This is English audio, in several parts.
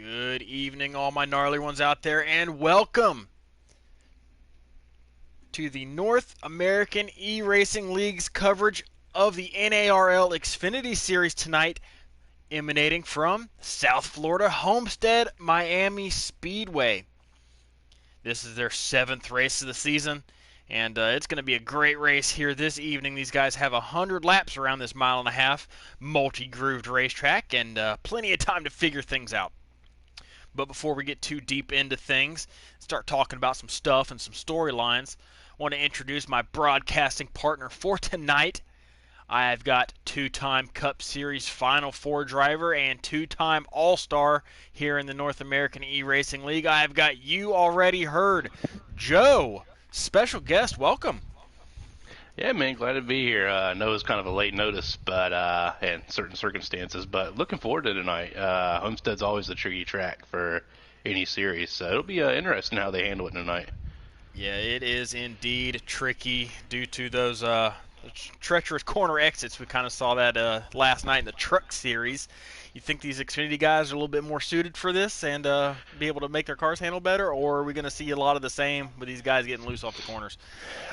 Good evening, all my gnarly ones out there, and welcome to the North American E-Racing League's coverage of the NARL Xfinity Series tonight, emanating from South Florida Homestead Miami Speedway. This is their 7th race of the season, and it's going to be a great race here this evening. These guys have 100 laps around this mile and a half multi-grooved racetrack, and plenty of time to figure things out. But before we get too deep into things, start talking about some stuff and some storylines, I want to introduce my broadcasting partner for tonight. I've got two-time Cup Series Final Four driver and two-time All-Star here in the North American E-Racing League. I've got you already heard, Joe, special guest, welcome. Yeah, man, glad to be here. I know it's kind of a late notice, but in certain circumstances, but looking forward to tonight. Homestead's always a tricky track for any series, so it'll be interesting how they handle it tonight. Yeah, it is indeed tricky due to those treacherous corner exits. We kind of saw that last night in the Truck Series. You think these Xfinity guys are a little bit more suited for this and be able to make their cars handle better, or are we going to see a lot of the same with these guys getting loose off the corners?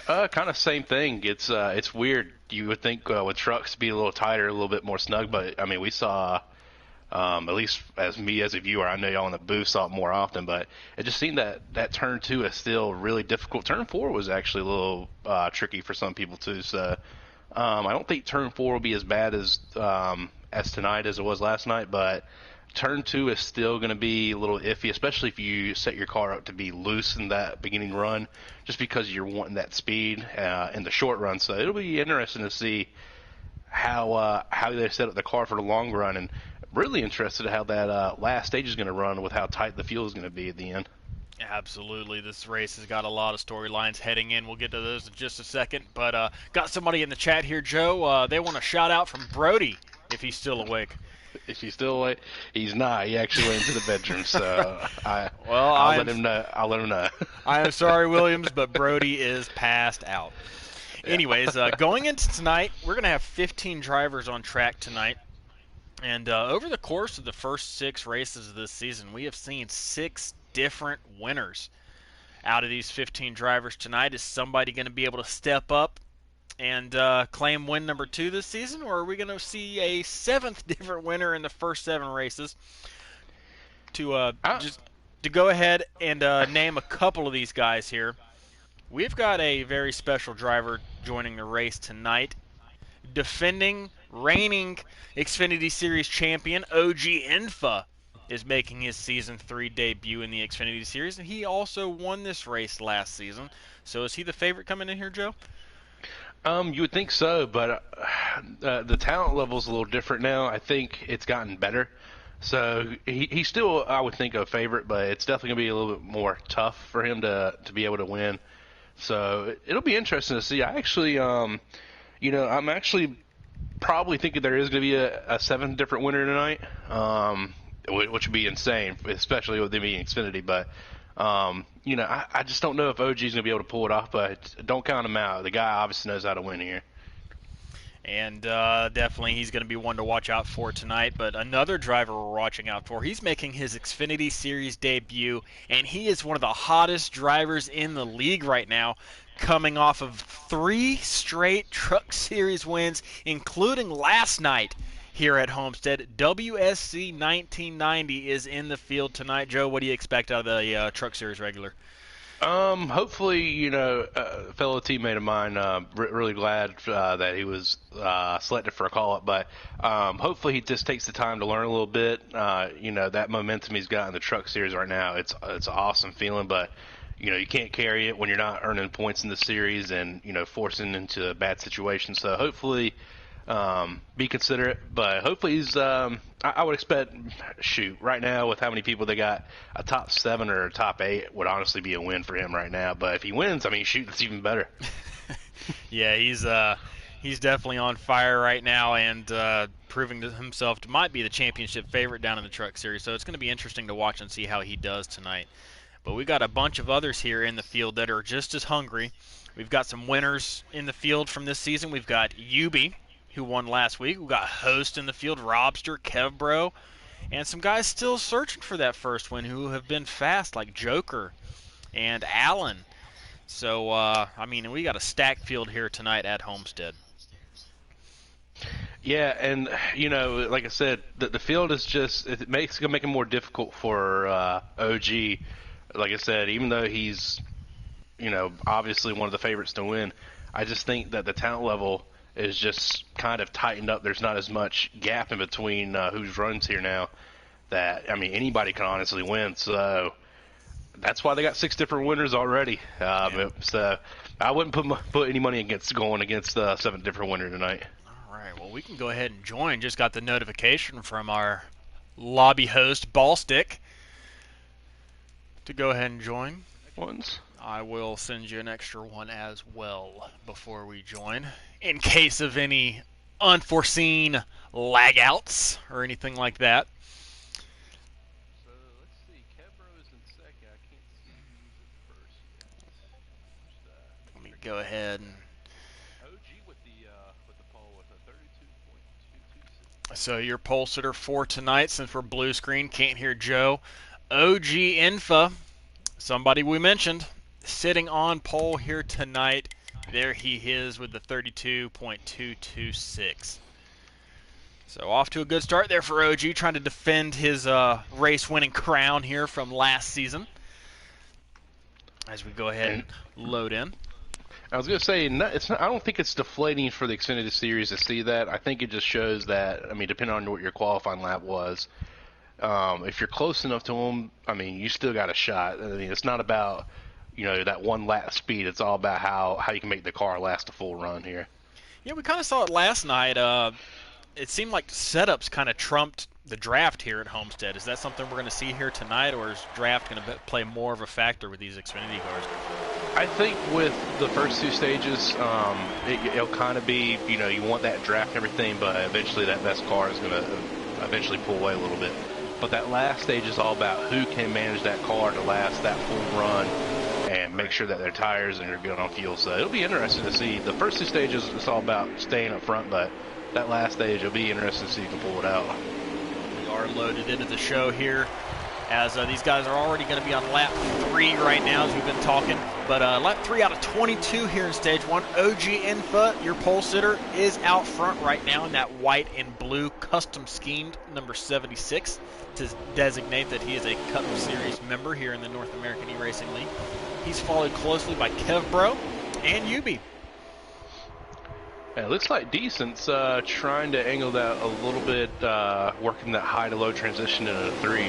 Kind of same thing. It's weird. You would think with trucks be a little tighter, a little bit more snug, but I mean we saw. At least as me as a viewer, I know y'all in the booth saw it more often, but it just seemed that turn 2 is still really difficult. Turn 4 was actually a little tricky for some people too. So I don't think turn 4 will be as bad as tonight as it was last night, but turn 2 is still going to be a little iffy, especially if you set your car up to be loose in that beginning run, just because you're wanting that speed in the short run. So it'll be interesting to see how they set up the car for the long run, and really interested in how that last stage is going to run with how tight the fuel is going to be at the end. Absolutely. This race has got a lot of storylines heading in. We'll get to those in just a second. But got somebody in the chat here, Joe. They want a shout out from Brody if he's still awake. If he's still awake, he's not. He actually went into the bedroom, so I'll let him know. I am sorry, Williams, but Brody is passed out. Yeah. Anyways, going into tonight, we're going to have 15 drivers on track tonight. And over the course of the first 6 races of this season, we have seen 6 different winners. Out of these 15 drivers tonight, is somebody going to be able to step up and claim win number 2 this season, or are we going to see a 7th different winner in the first 7 races? To go ahead and name a couple of these guys here, we've got a very special driver joining the race tonight. Defending, reigning Xfinity Series champion OG Enfa is making his Season 3 debut in the Xfinity Series, and he also won this race last season. So is he the favorite coming in here, Joe? You would think so, but the talent level is a little different now. I think it's gotten better. So he's still, I would think, a favorite, but it's definitely going to be a little bit more tough for him to be able to win. So it'll be interesting to see. I actually, I'm actually probably thinking there is going to be a 7 different winner tonight, which would be insane, especially with them being Xfinity. But, I just don't know if OG's going to be able to pull it off, but don't count him out. The guy obviously knows how to win here. And definitely he's going to be one to watch out for tonight. But another driver we're watching out for, he's making his Xfinity Series debut, and he is one of the hottest drivers in the league right now, coming off of 3 straight Truck Series wins, including last night here at Homestead. WSC 1990 is in the field tonight. Joe, what do you expect out of the Truck Series regular? Hopefully, a fellow teammate of mine, really glad that he was selected for a call-up, but hopefully he just takes the time to learn a little bit. That momentum he's got in the Truck Series right now, it's an awesome feeling, but you can't carry it when you're not earning points in the series and, forcing into a bad situation. So hopefully be considerate, but hopefully he's, I would expect, right now with how many people they got, a top 7 or a top 8 would honestly be a win for him right now. But if he wins, that's even better. Yeah, he's definitely on fire right now and proving to himself to might be the championship favorite down in the Truck Series. So it's going to be interesting to watch and see how he does tonight. But we've got a bunch of others here in the field that are just as hungry. We've got some winners in the field from this season. We've got Yubi, who won last week. We've got Host in the field, Robster, Kevbro, And some guys still searching for that first win who have been fast, like Joker and Allen. So, I mean, we got a stacked field here tonight at Homestead. Yeah, and like I said, the field is just it's gonna make it more difficult for OG. Like I said, even though he's obviously one of the favorites to win, I just think that the talent level is just kind of tightened up. There's not as much gap in between who's runs here now. That I mean, anybody can honestly win. So that's why they got 6 different winners already. So I wouldn't put any money against going against 7 different winners tonight. All right, well, we can go ahead and join. Just got the notification from our lobby host, Ballstick, to go ahead and join. Ones. I will send you an extra one as well before we join, in case of any unforeseen lag outs or anything like that. So let's see. Kebro is in second. I can't see who's at first yet. Let me go ahead and. OG with the pole with a 32.226. So your pole sitter for tonight, since we're blue screen, can't hear Joe. OG Infa, somebody we mentioned, sitting on pole here tonight. There he is with the 32.226. So off to a good start there for OG, trying to defend his race-winning crown here from last season. As we go ahead and load in. I was going to say, it's not. I don't think it's deflating for the Xfinity Series to see that. I think it just shows that, I mean, depending on what your qualifying lap was, if you're close enough to them, I mean, you still got a shot. I mean, it's not about, that one lap speed. It's all about how you can make the car last a full run here. Yeah, we kind of saw it last night. It seemed like setups kind of trumped the draft here at Homestead. Is that something we're going to see here tonight, or is draft going to play more of a factor with these Xfinity cars? I think with the first 2 stages, it'll kind of be, you want that draft and everything, but eventually that best car is going to eventually pull away a little bit. But that last stage is all about who can manage that car to last that full run and make sure that their tires are good on fuel. So it'll be interesting to see. The first 2 stages, it's all about staying up front, but that last stage, it'll be interesting to see if you can pull it out. We are loaded into the show here, as these guys are already going to be on lap 3 right now as we've been talking. But lap 3 out of 22 here in stage 1. OG Infa, your pole sitter, is out front right now in that white and blue custom schemed number 76 to designate that he is a Cup Series member here in the North American E-Racing League. He's followed closely by Kevbro and Yubi. It looks like Decent's trying to angle that a little bit, working that high to low transition in a 3.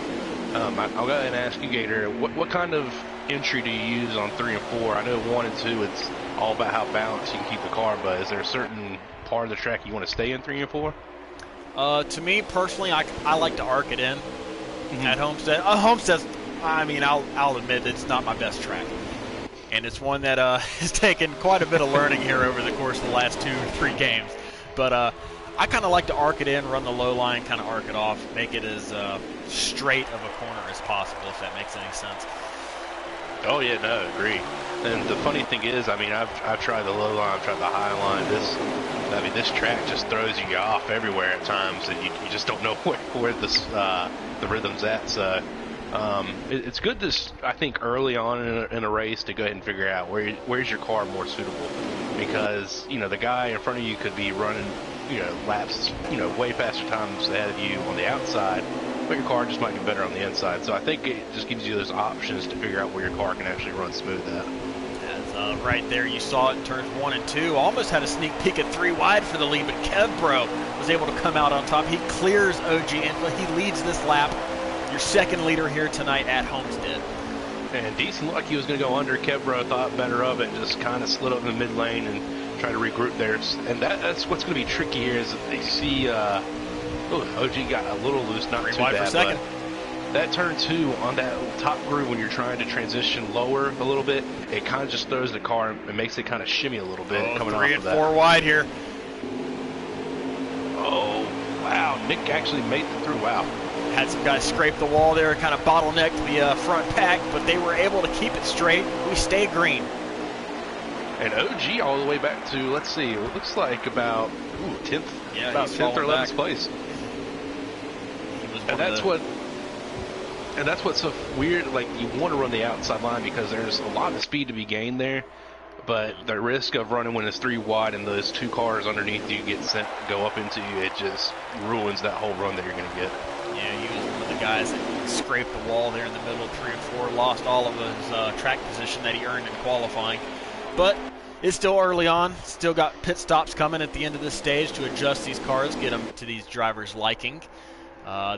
I'll go ahead and ask you, Gator, what kind of entry do you use on 3 and 4? I know 1 and 2, it's all about how balanced you can keep the car, but is there a certain part of the track you want to stay in 3 and 4? To me personally, I like to arc it in at Homestead. Homestead's, I mean, I'll admit it's not my best track. And it's one that has taken quite a bit of learning here over the course of the last 2 or 3 games. But I kind of like to arc it in, run the low line, kind of arc it off, make it as straight of a corner as possible, if that makes any sense. Oh yeah, no, agree. And the funny thing is, I mean, I've tried the low line, I've tried the high line. This track just throws you off everywhere at times, and you just don't know where the rhythm's at. So it's good to, I think, early on in a race to go ahead and figure out where's your car more suitable, because the guy in front of you could be running laps way faster times ahead of you on the outside, but your car just might be better on the inside. So I think it just gives you those options to figure out where your car can actually run smooth at. As right there you saw it in turns 1 and 2, almost had a sneak peek at 3 wide for the lead, but Kevbro was able to come out on top. He clears OG Infa. He leads this lap. Your second leader here tonight at Homestead. And Decent looked like he was going to go under. Kevbro thought better of it, just kind of slid up in the mid lane and tried to regroup there. And that's what's going to be tricky here is that they see OG got a little loose, not too bad. But that turn 2 on that top groove, when you're trying to transition lower a little bit, it kind of just throws the car and makes it kind of shimmy a little bit coming off of that. 3 and 4 wide here. Oh, wow. Nick actually made it through. Wow. Had some guys scrape the wall there, kind of bottlenecked the front pack, but they were able to keep it straight. We stay green. And OG all the way back to, let's see, it looks like about 10th, yeah, about 10th or 11th place. He was And that's what. And that's what's so weird. Like, you want to run the outside line because there's a lot of speed to be gained there, but the risk of running when it's 3 wide and those 2 cars underneath you go up into you, it just ruins that whole run that you're going to get. Yeah, he was one of the guys that scraped the wall there in the middle of 3 and 4, lost all of his track position that he earned in qualifying. But it's still early on, still got pit stops coming at the end of this stage to adjust these cars, get them to these drivers' liking.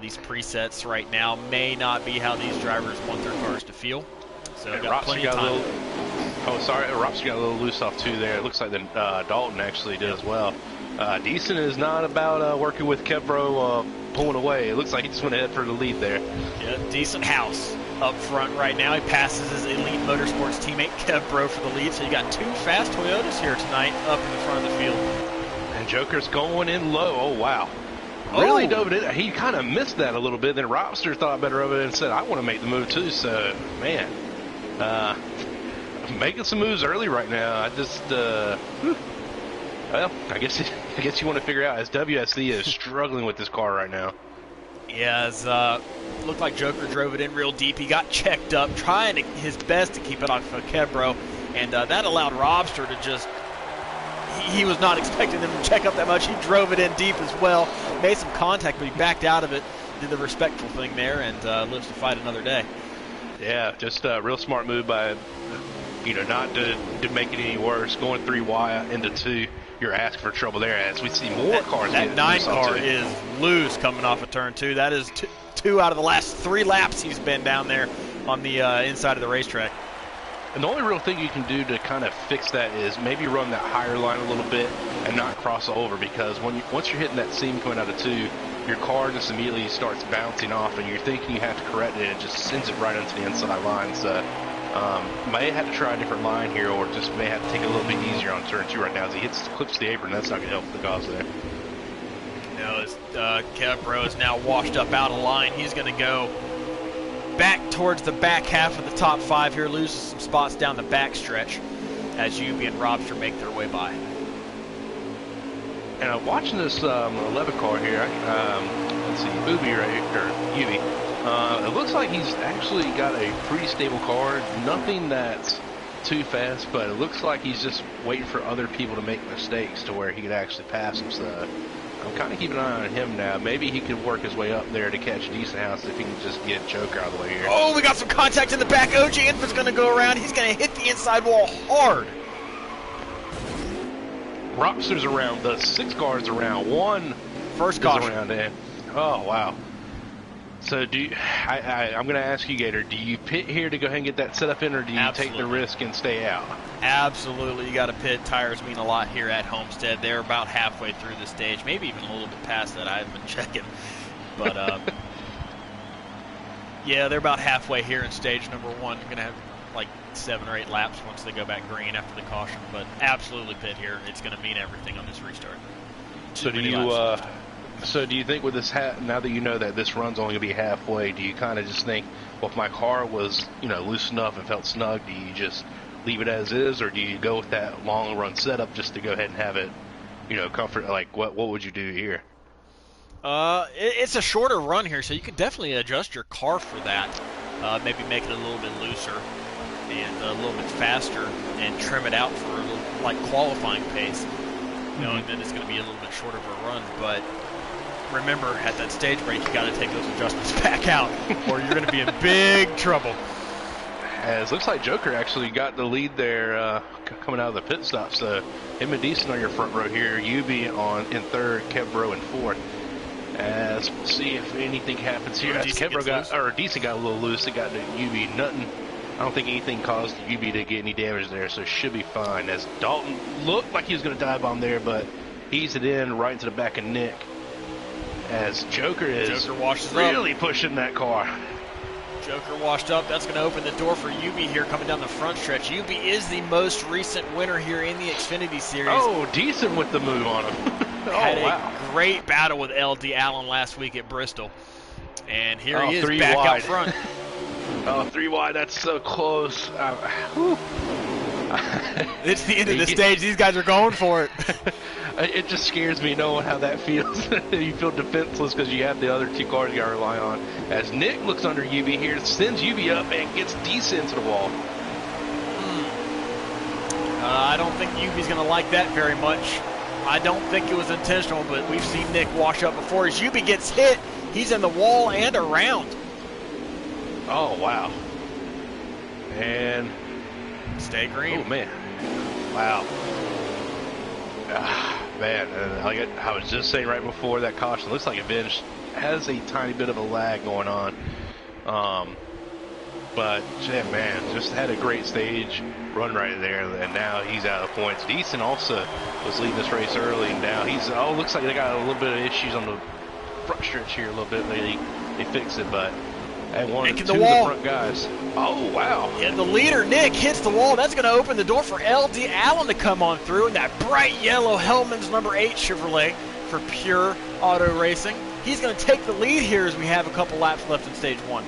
These presets right now may not be how these drivers want their cars to feel. So got plenty of time. Robson got a little loose off too there. It looks like Dalton actually did as well. Decent is not about working with Kevro pulling away. It looks like he just went ahead for the lead there. Yeah, Decent house up front right now. He passes his Elite Motorsports teammate Kevro for the lead. So you got 2 fast Toyotas here tonight up in the front of the field. And Joker's going in low. Oh, wow. Really dove it in. He kind of missed that a little bit. Then Robster thought better of it and said, I want to make the move too. So, man, making some moves early right now. I just, well, I guess you want to figure out as WSC is struggling with this car right now. Yeah, looked like Joker drove it in real deep. He got checked up, trying his best to keep it off of Kebro, and that allowed Robster to just. He was not expecting them to check up that much. He drove it in deep as well, made some contact, but he backed out of it, did the respectful thing there, and lives to fight another day. Yeah, just a real smart move by, not to make it any worse. Going 3 wide into 2, you're asking for trouble there as we see more cars. That 9 car is loose coming off of turn 2. That is 2 out of the last 3 laps he's been down there on the inside of the racetrack. And the only real thing you can do to kind of fix that is maybe run that higher line a little bit and not cross over, because once you're hitting that seam coming out of 2, your car just immediately starts bouncing off and you're thinking you have to correct it, and it just sends it right into the inside line. So may have to try a different line here, or just may have to take it a little bit easier on turn 2 right now as he clips the apron. That's not going to help the cause there. Kevro is now washed up out of line. He's going to go back towards the back half of the top 5 here, loses some spots down the back stretch as Yubi and Robster make their way by. And I'm watching this 11 car here. Let's see, Ubi right here, or Yubi. It looks like he's actually got a pretty stable car. Nothing that's too fast, but it looks like he's just waiting for other people to make mistakes to where he could actually pass them. So I'm kind of keeping an eye on him now. Maybe he could work his way up there to catch a decent house if he can just get Joker out of the way here. Oh, we got some contact in the back. OG Infant's going to go around. He's going to hit the inside wall hard. Robster's around. The 6 cars around. 1 first caution around in. Oh, wow. So I'm going to ask you, Gator, do you pit here to go ahead and get that setup in, or do you take the risk and stay out? Absolutely. You got to pit. Tires mean a lot here at Homestead. They're about halfway through the stage, maybe even a little bit past that. I haven't been checking. But, yeah, they're about halfway here in stage number 1. You're going to have like 7 or 8 laps once they go back green after the caution. But absolutely pit here. It's going to mean everything on this restart. So do you think with this now that you know that this run's only going to be halfway, do you kind of just think, well, if my car was, loose enough and felt snug, do you just leave it as is, or do you go with that long run setup just to go ahead and have it, comfort? Like, what would you do here? It's a shorter run here, so you can definitely adjust your car for that. Maybe make it a little bit looser and a little bit faster and trim it out for a little, like qualifying pace, knowing that it's going to be a little bit shorter of a run. But remember, at that stage break, you got to take those adjustments back out, or you're going to be in big trouble. As looks like Joker actually got the lead there coming out of the pit stop. So him and Decent on your front row here. Yubi in 3rd, Kevro in 4th. As we'll see if anything happens here. Decent got a little loose. It got to Yubi. Nothing. I don't think anything caused Yubi to get any damage there, so should be fine. As Dalton looked like he was going to dive bomb there, but eased it in right into the back of Nick. As Joker washes really pushing that car. Joker washed up. That's going to open the door for Yubi here coming down the front stretch. Yubi is the most recent winner here in the Xfinity Series. Oh, Decent with the move on him. Had a great battle with LD Allen last week at Bristol. And here he is back out front. 3 wide, that's so close. It's the end of the stage. These guys are going for it. It just scares me knowing how that feels. You feel defenseless because you have the other two cars you got to rely on. As Nick looks under UB here, sends UB up and gets decent into the wall. I don't think UB's going to like that very much. I don't think it was intentional, but we've seen Nick wash up before. As UB gets hit, he's in the wall and around. Oh, wow. And stay green. Oh, man. Wow. Man, and like I was just saying right before that caution, looks like Avenge has a tiny bit of a lag going on. But, yeah, man, just had a great stage run right there, and now he's out of points. Decent also was leading this race early, and now he's, looks like they got a little bit of issues on the front stretch here a little bit. They fixed it, but and one of the front guys. Oh, wow. Yeah, the leader, Nick, hits the wall. That's going to open the door for L.D. Allen to come on through in that bright yellow Hellman's number 8 Chevrolet for Pure Auto Racing. He's going to take the lead here as we have a couple laps left in stage 1.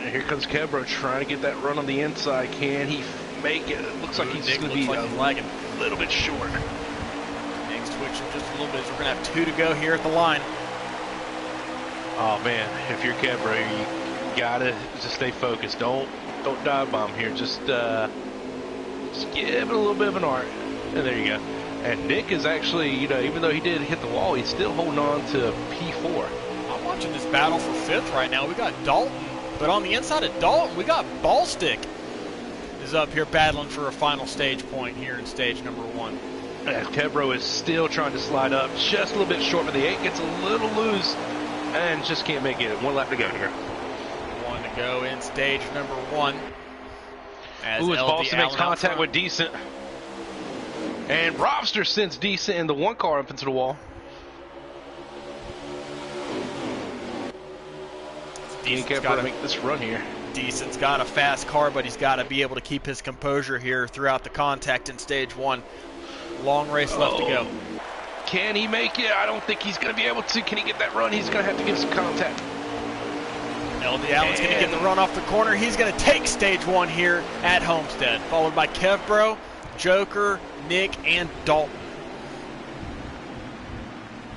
And here comes Kebro trying to get that run on the inside. Can he make it? It looks like he's just going to be lagging a little bit short. Nick's twitching just a little bit, so we're going to have 2 to go here at the line. Oh, man, if you're Kebro, you gotta just stay focused. Don't dive bomb here. Just give it a little bit of an arc. And there you go. And Nick is actually, even though he did hit the wall, he's still holding on to P4. I'm watching this battle for 5th right now. We got Dalton, but on the inside of Dalton, we got Ballstick is up here battling for a final stage point here in stage number 1. And Kebro is still trying to slide up just a little bit short, but the 8 gets a little loose and just can't make it. 1 lap to go here. Go in stage number 1. As Boston makes contact with Decent. And Robster sends Decent in the 1 car up into the wall. Decent's got to make this run here. Decent's got a fast car, but he's got to be able to keep his composure here throughout the contact in stage 1. Long race left to go. Can he make it? I don't think he's going to be able to. Can he get that run? He's going to have to give some contact. L.D. Allen's going to get the run off the corner. He's going to take stage 1 here at Homestead, followed by Kevbro, Joker, Nick, and Dalton.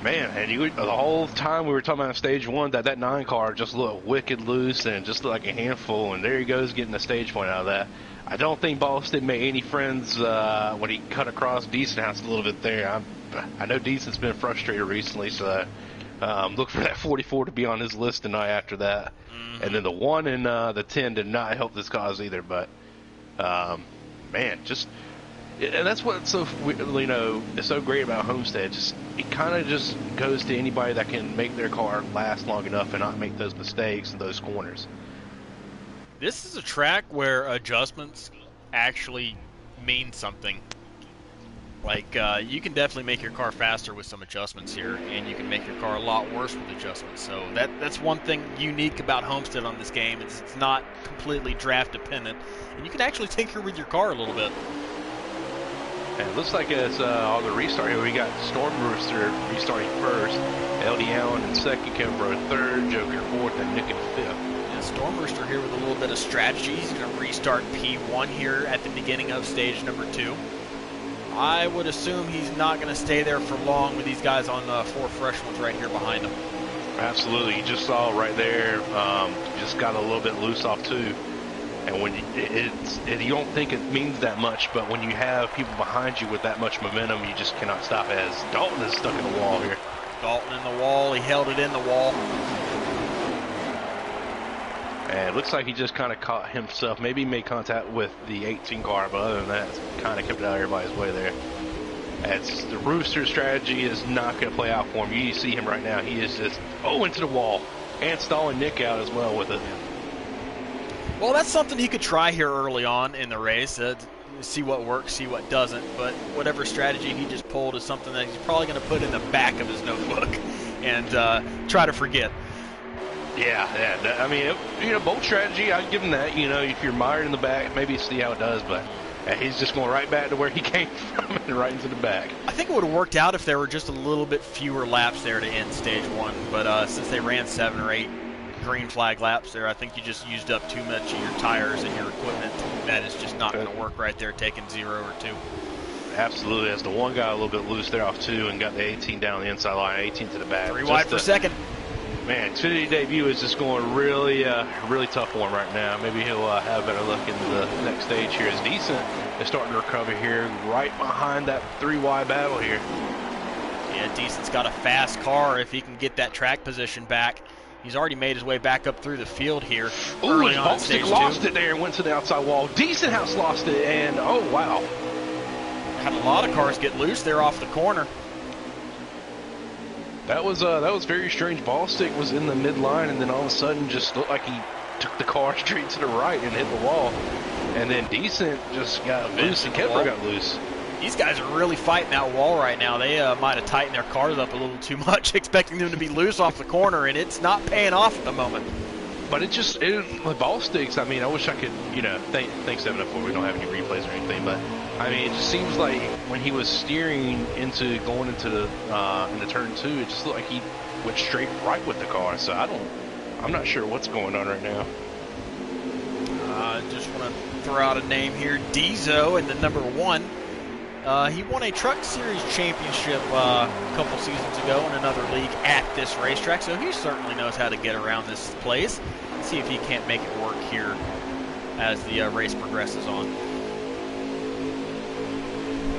Man, and the whole time we were talking about stage 1, that 9 car just looked wicked loose and just looked like a handful, and there he goes getting a stage point out of that. I don't think Boston made any friends when he cut across Decent House a little bit there. I know Decent's been frustrated recently, so look for that 44 to be on his list tonight after that. And then the 1 and the 10 did not help this cause either. But man, and that's what's so it's so great about Homestead. It kind of just goes to anybody that can make their car last long enough and not make those mistakes in those corners. This is a track where adjustments actually mean something. Like, you can definitely make your car faster with some adjustments here, and you can make your car a lot worse with adjustments. So that's one thing unique about Homestead on this game. It's not completely draft dependent, and you can actually tinker with your car a little bit. And it looks like it's on the restart here. We got Storm Rooster restarting first, L.D. Allen in second, Kevin Bro third, Joker fourth, and Nick in fifth. Yeah, Storm Rooster here with a little bit of strategy. He's going to restart P1 here at the beginning of stage number 2. I would assume he's not going to stay there for long with these guys on 4 fresh ones right here behind him. Absolutely. You just saw right there, just got a little bit loose off too. And when you don't think it means that much, but when you have people behind you with that much momentum, you just cannot stop. As Dalton is stuck in the wall here. Dalton in the wall. He held it in the wall. And it looks like he just kind of caught himself. Maybe he made contact with the 18 car, but other than that, it's kind of kept it out of everybody's way there. As the Rooster strategy is not going to play out for him. You see him right now. He is just, into the wall. And stalling Nick out as well with it. Well, that's something he could try here early on in the race. See what works, see what doesn't. But whatever strategy he just pulled is something that he's probably going to put in the back of his notebook and try to forget. Yeah. I mean, bold strategy, I'd give him that. If you're mired in the back, maybe see how it does. But he's just going right back to where he came from and right into the back. I think it would have worked out if there were just a little bit fewer laps there to end stage 1. But since they ran 7 or 8 green flag laps there, I think you just used up too much of your tires and your equipment. That is just not going to work right there, taking 0 or 2. Absolutely. As the one got a little bit loose there off 2 and got the 18 down the inside line, 18 to the back. 3 wide for second. Man, Xfinity debut is just going really, really tough for him right now. Maybe he'll have better luck in the next stage here. As Decent is starting to recover here, right behind that 3 wide battle here. Yeah, Decent's got a fast car if he can get that track position back. He's already made his way back up through the field here. Ooh, and Ballstick lost it there and went to the outside wall. Decent House lost it, and oh, wow. Had a lot of cars get loose there off the corner. That was very strange. Ballstick was in the midline, and then all of a sudden just looked like he took the car straight to the right and hit the wall. And then Decent just got loose, and Kepler got loose. These guys are really fighting that wall right now. They might have tightened their cars up a little too much, expecting them to be loose off the corner, and it's not paying off at the moment. But with ball sticks, I mean, I wish I could, thanks 704, we don't have any replays or anything, but I mean, it just seems like when he was steering going into the turn 2, it just looked like he went straight right with the car. So I'm not sure what's going on right now. I just want to throw out a name here, Dizo in the number 1. He won a Truck Series championship a couple seasons ago in another league at this racetrack, so he certainly knows how to get around this place. Let's see if he can't make it work here as the race progresses on.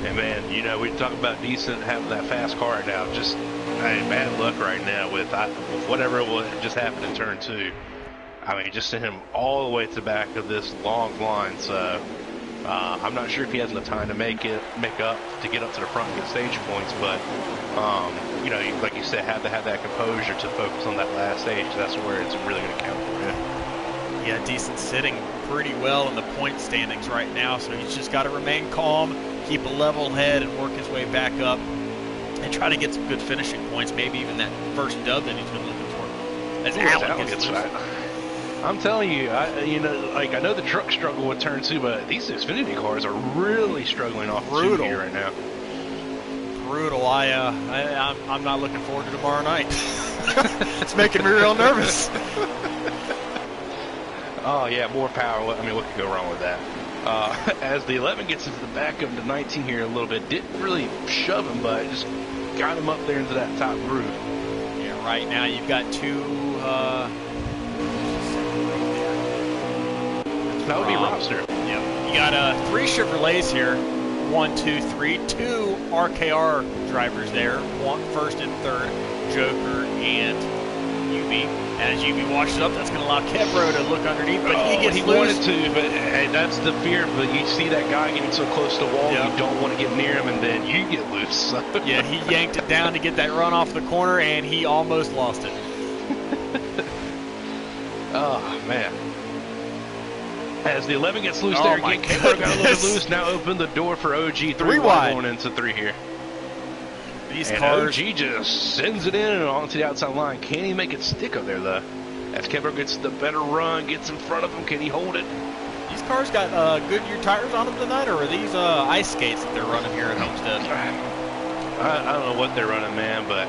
And man, we talk about Decent having that fast car right now. Just bad luck right now with whatever just happened in turn 2. I mean, just sent him all the way to the back of this long line. So I'm not sure if he has enough time to make up to get up to the front and get stage points. But like you said, have to have that composure to focus on that last stage. That's where it's really going to count for you. Yeah, Decent sitting pretty well in the point standings right now, so he's just got to remain calm, keep a level head, and work his way back up and try to get some good finishing points, maybe even that first dub that he's been looking for. As Allen gets loose. I'm telling you, I know the truck struggle with turn 2, but these Xfinity cars are really struggling off the 2 here right now. Brutal. I'm not looking forward to tomorrow night. It's making me real nervous. Oh yeah, more power. I mean, what could go wrong with that? As the 11 gets into the back of the 19 here a little bit, didn't really shove him, but just got him up there into that top groove. Yeah, right now you've got 2. That would be Robster. Yep. You got 3 Chevrolets here. 1, 2, 3. 2 RKR drivers there. First and third, Joker and UB. As UB washes up, that's going to allow Kevro to look underneath, but he gets loose. Wanted to, but hey, that's the fear. But you see that guy getting so close to the wall, you don't want to get near him, and then you get loose. Yeah, he yanked it down to get that run off the corner, and he almost lost it. Oh, man. As the 11 gets loose there again, Kevro got a little bit loose. Now open the door for OG. 3 wide going into 3 here. These and cars, OG just sends it in and onto the outside line. Can he make it stick up there, though? As Kevro gets the better run, gets in front of him, can he hold it? These cars got Goodyear tires on them tonight, or are these ice skates that they're running here at Homestead? I don't know what they're running, man, but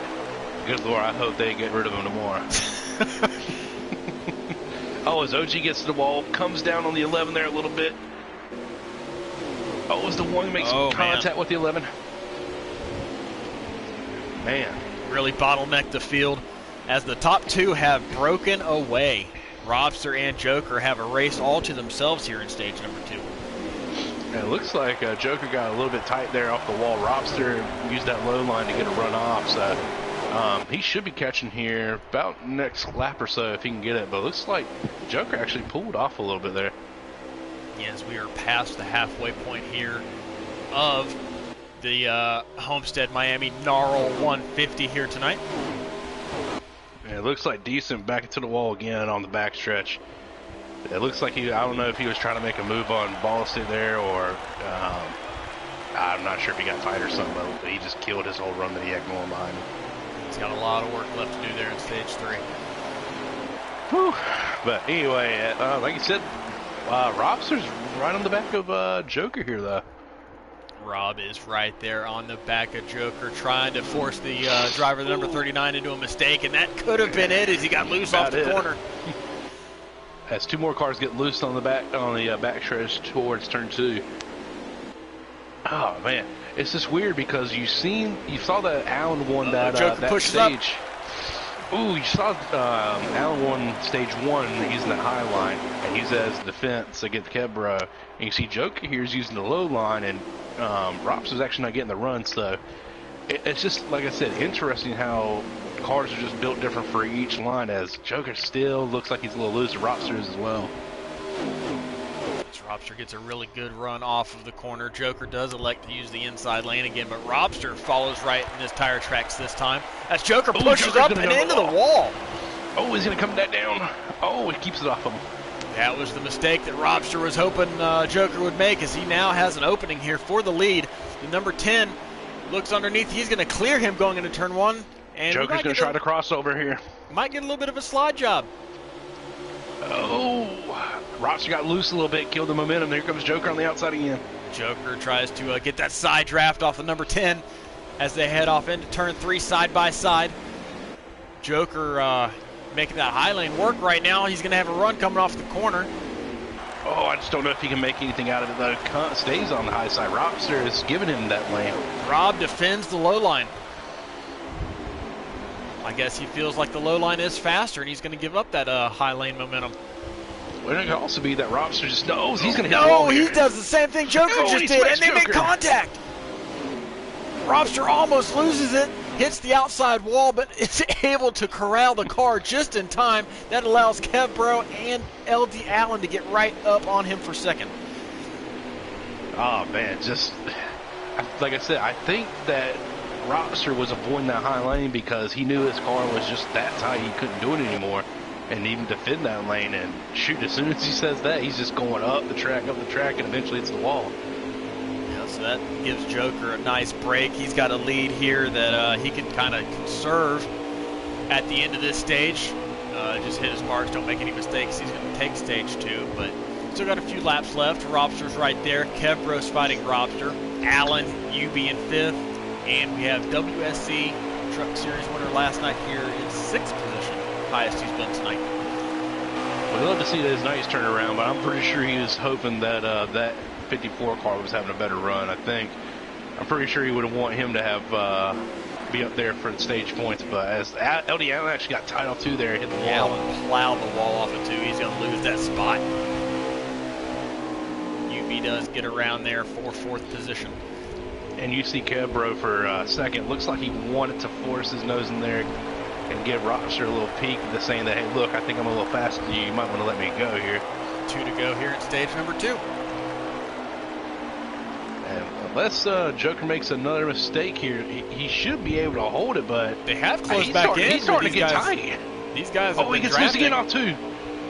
good Lord, I hope they get rid of them tomorrow. Oh, as OG gets to the wall, comes down on the 11 there a little bit. Oh, as the 1 makes contact with the 11. Man. Really bottlenecked the field as the top 2 have broken away. Robster and Joker have a race all to themselves here in stage number 2. And it looks like Joker got a little bit tight there off the wall. Robster used that low line to get a run off, so he should be catching here about next lap or so if he can get it. But it looks like Joker actually pulled off a little bit there. Yes, we are past the halfway point here of the Homestead Miami NARL 150 here tonight. Yeah, it looks like Decent back into the wall again on the backstretch. It looks like I don't know if he was trying to make a move on Ballstick there, or I'm not sure if he got tight or something, but he just killed his whole run that he had going behind him. He's got a lot of work left to do there in stage 3. Whew. But anyway, like you said, Robster's right on the back of Joker here, though. Rob is right there on the back of Joker, trying to force the driver, the number 39, into a mistake, and that could have been it as he got loose off the corner. As 2 more cars get loose on the back stretch towards turn 2. Oh man, It's just weird because you saw that Allen won Joker that pushes up. stage. Ooh, you saw Allen won stage 1 using the high line, and he's as defense against Kebro. And you see Joker here is using the low line, and Rops is actually not getting the run. So it's just, like I said, interesting how cars are just built different for each line, as Joker still looks like he's a little loose. Ropster is as well. Robster gets a really good run off of the corner. Joker does elect to use the inside lane again, but Robster follows right in his tire tracks this time as Joker pushes up and into the wall. Oh, he's going to come back down. Oh, he keeps it off him. That was the mistake that Robster was hoping Joker would make, as he now has an opening here for the lead. The number 10 looks underneath. He's going to clear him going into turn 1. And Joker's going to try to cross over here. Might get a little bit of a slide job. Oh, Robster got loose a little bit, killed the momentum. There comes Joker on the outside again. Joker tries to get that side draft off the number 10 as they head off into turn 3 side by side. Joker making that high lane work right now. He's going to have a run coming off the corner. Oh, I just don't know if he can make anything out of it, though. Stays on the high side. Robster is giving him that lane. Rob defends the low line. I guess he feels like the low line is faster, and he's going to give up that high lane momentum. Well, it could also be that Robster just knows he's going to hit the wall. No, he does the same thing Joker just did, and they make contact. Robster almost loses it, hits the outside wall, but is able to corral the car just in time. That allows Kevbro and LD Allen to get right up on him for second. Oh, man, just like I said, I think that Robster was avoiding that high lane because he knew his car was just that tight he couldn't do it anymore and even defend that lane. And shoot, as soon as he says that, he's just going up the track, and eventually it's the wall. Yeah, so that gives Joker a nice break. He's got a lead here that he can kind of conserve at the end of this stage. Just hit his marks, don't make any mistakes. He's going to take stage 2, but still got a few laps left. Robster's right there. Kevbro's fighting Robster. Allen, UB in 5th. And we have WSC Truck Series winner last night here in 6th position, highest he's been tonight. We'd love to see his nice turnaround, but I'm pretty sure he was hoping that that 54 car was having a better run. I'm pretty sure he would want him to have be up there for the stage points, but as LD Allen actually got tied off too there, hit the wall. Allen plowed the wall off it too. He's going to lose that spot. UB does get around there for 4th position. And you see Kebro for second. Looks like he wanted to force his nose in there and give Robster a little peek, to saying that, hey, look, I think I'm a little faster than you. You might want to let me go here. 2 to go here in stage number 2. And unless Joker makes another mistake here, he should be able to hold it, but they have closed back in. He's starting to get tight. These guys have been he gets loose again off 2.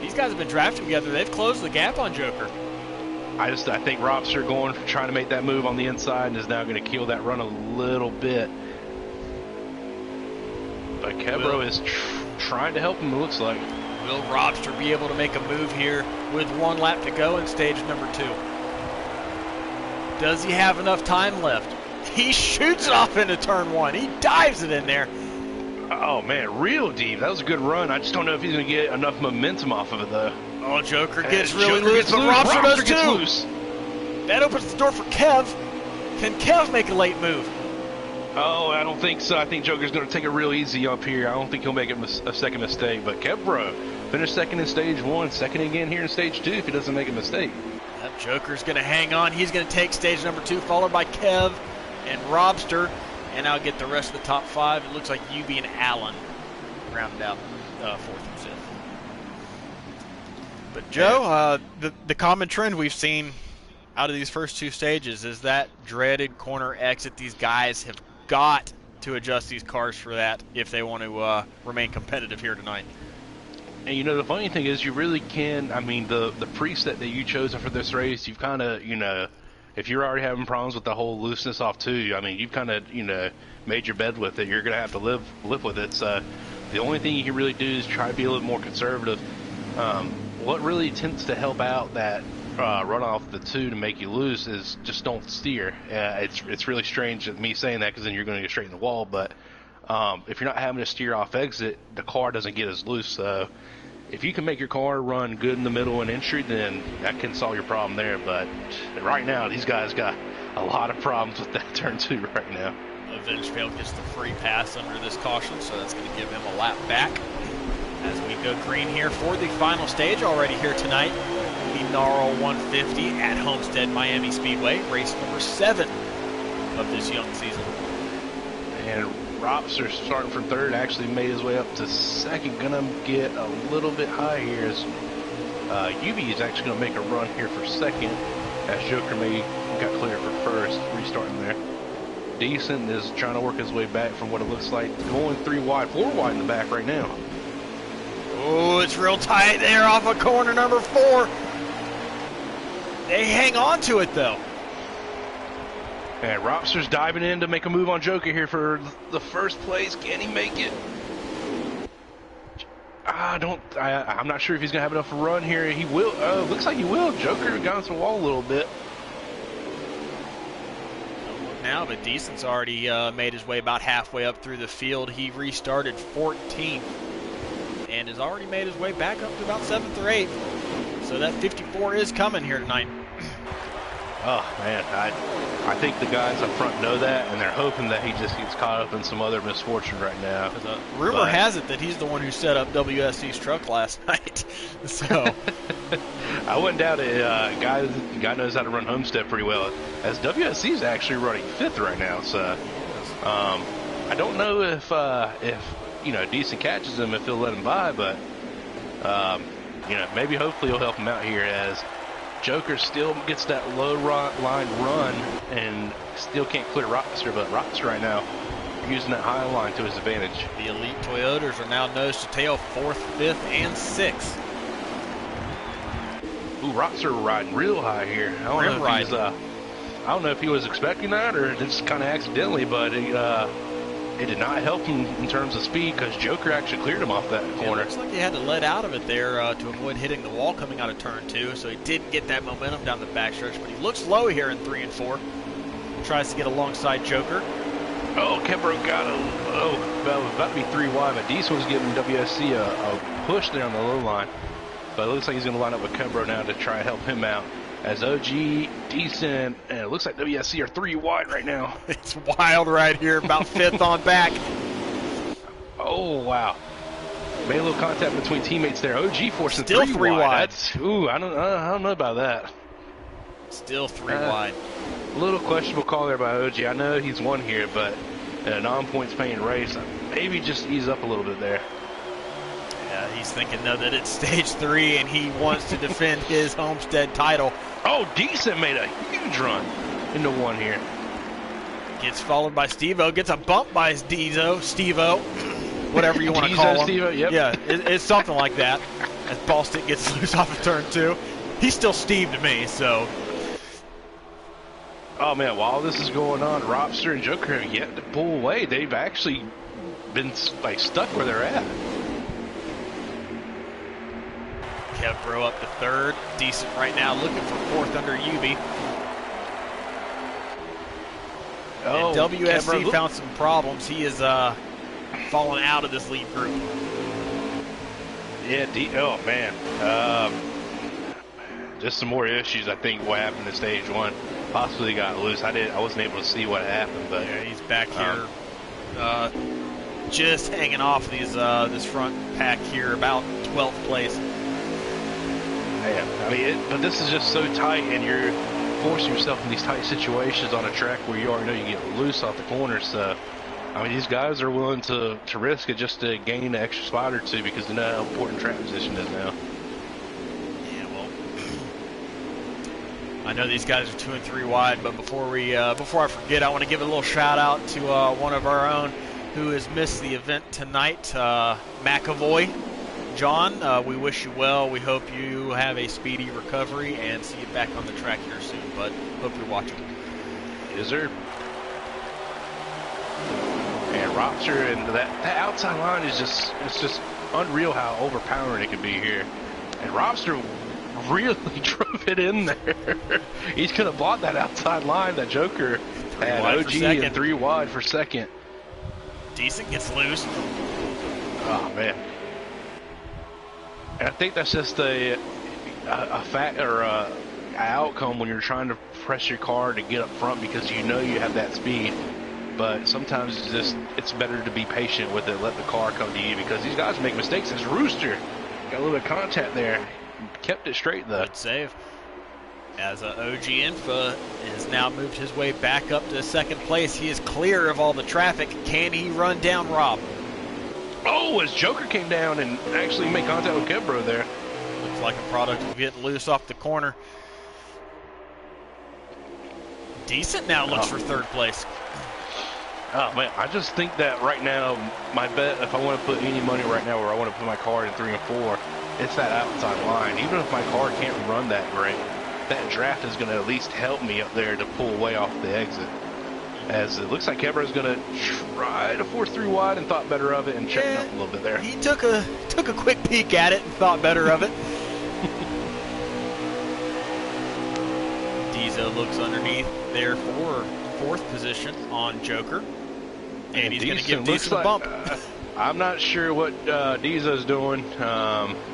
These guys have been drafting together. They've closed the gap on Joker. I think Robster trying to make that move on the inside and is now going to kill that run a little bit. But Kebro is trying to help him, it looks like. Will Robster be able to make a move here with 1 lap to go in stage number 2? Does he have enough time left? He shoots it off into turn 1. He dives it in there. Oh, man, real deep. That was a good run. I just don't know if he's going to get enough momentum off of it, though. Oh, Joker gets really loose, but Robster does too. Loose. That opens the door for Kev. Can Kev make a late move? Oh, I don't think so. I think Joker's going to take it real easy up here. I don't think he'll make a second mistake. But Kevbro finished second in stage 1, second again here in stage 2 if he doesn't make a mistake. That Joker's going to hang on. He's going to take stage number 2, followed by Kev and Robster. And I'll get the rest of the top 5. It looks like UB and Allen rounded out 4th and 5th. But Joe, the common trend we've seen out of these first 2 stages is that dreaded corner exit. These guys have got to adjust these cars for that if they want to remain competitive here tonight. And you know, the funny thing is you really can, I mean, the preset that you chosen for this race, you've kind of, you know, if you're already having problems with the whole looseness off 2, I mean, you've kind of, you know, made your bed with it. You're going to have to live with it. So the only thing you can really do is try to be a little more conservative. What really tends to help out that run off the 2 to make you lose is just don't steer. It's really strange at me saying that because then you're going to get straight in the wall. But if you're not having to steer off exit, the car doesn't get as loose. So if you can make your car run good in the middle and entry, then that can solve your problem there. But right now, these guys got a lot of problems with that turn 2 right now. Vengevale gets the free pass under this caution, so that's going to give him a lap back. As we go green here for the final stage already here tonight, the NARL 150 at Homestead Miami Speedway, race number 7 of this young season. And Robster starting from third, actually made his way up to second. Gonna get a little bit high here as UB is actually gonna make a run here for second, as Joker got cleared for first, restarting there. Decent is trying to work his way back from what it looks like, going 3 wide, 4 wide in the back right now. Oh, it's real tight there off of corner number 4. They hang on to it though. And Robster's diving in to make a move on Joker here for the first place. Can he make it? I'm not sure if he's gonna have enough run here. He will. Looks like he will. Joker got on some wall a little bit. Now, but Decent's already made his way about halfway up through the field. He restarted 14th and has already made his way back up to about 7th or 8th. So that 54 is coming here tonight. Oh man, I think the guys up front know that, and they're hoping that he just gets caught up in some other misfortune right now. Rumor has it that he's the one who set up WSC's truck last night. So I wouldn't doubt it. Guy knows how to run Homestead pretty well. As WSC is actually running 5th right now, so I don't know if Decent catches him, if he'll let him by, but maybe hopefully he'll help him out here as Joker still gets that low line run and still can't clear Rockster, but Rockster right now using that high line to his advantage. The Elite Toyotas are now nose to tail 4th, 5th, and 6th. Ooh, Rockster riding real high here. I don't know if he was expecting that or just kind of accidentally, but it did not help him in terms of speed because Joker actually cleared him off that corner. It looks like he had to let out of it there to avoid hitting the wall coming out of turn 2, so he didn't get that momentum down the backstretch, but he looks low here in 3 and 4. Tries to get alongside Joker. Oh, Kembro got him. Oh, about to be 3 wide, but Diesel was giving WSC a push there on the low line. But it looks like he's going to line up with Kembro now to try and help him out. As OG, Decent, and it looks like WSC are 3 wide right now. It's wild right here, about 5th on back. Oh, wow. Made a little contact between teammates there. OG forcing Still 3 wide. I don't know about that. Still 3 wide. A little questionable call there by OG. I know he's won here, but in a non-points paying race, maybe just ease up a little bit there. Yeah, he's thinking, though, that it's stage 3 and he wants to defend his Homestead title. Oh, Decent made a huge run into 1 here. Gets followed by Steve-O. Gets a bump by Steve-O. Whatever you want to call him. Steve-O, yep. Yeah, it's something like that. As ball stick gets loose off of turn 2. He's still Steve to me, so. Oh, man, while this is going on, Robster and Joker have yet to pull away. They've actually been stuck where they're at. Kevbro up to 3rd. Decent right now, looking for 4th under UB. And WSC found some problems. He is falling out of this lead group. Yeah, oh man. Just some more issues, I think, what happened in stage 1. Possibly got loose. I wasn't able to see what happened, but yeah, he's back here just hanging off these this front pack here, about 12th place. Man, I mean, but this is just so tight, and you're forcing yourself in these tight situations on a track where you already know you get loose off the corner. So, I mean, these guys are willing to risk it just to gain an extra spot or 2 because they know how important track position is now. Yeah, well, I know these guys are 2 and 3 wide, but before I forget, I want to give a little shout out to one of our own who has missed the event tonight, McAvoy. John, we wish you well. We hope you have a speedy recovery and see you back on the track here soon, bud. Hope you're watching. Yes, sir. And Robster and that outside line is just unreal how overpowering it can be here. And Robster really drove it in there. He's gonna block that outside line that Joker had. OG and 3 wide for second. Decent gets loose. Oh man. And I think that's just a fact or a outcome when you're trying to press your car to get up front because you know you have that speed. But sometimes it's better to be patient with it, let the car come to you, because these guys make mistakes. As Rooster got a little bit of contact there, kept it straight though. Good save. As OG Infa has now moved his way back up to second place. He is clear of all the traffic. Can he run down Rob? Oh, as Joker came down and actually made contact with Kebro there. Looks like a product of getting loose off the corner. Decent now looks for third place. Oh man, I just think that right now, my bet, if I want to put any money right now where I want to put my car in 3 and 4, it's that outside line. Even if my car can't run that great, that draft is going to at least help me up there to pull way off the exit. As it looks like Kebro's going to try to force 3 wide and thought better of it and checked up a little bit there. He took a quick peek at it and thought better of it. Diesel looks underneath there for fourth position on Joker. And he's going to give Decent a bump. I'm not sure what Diesel's doing.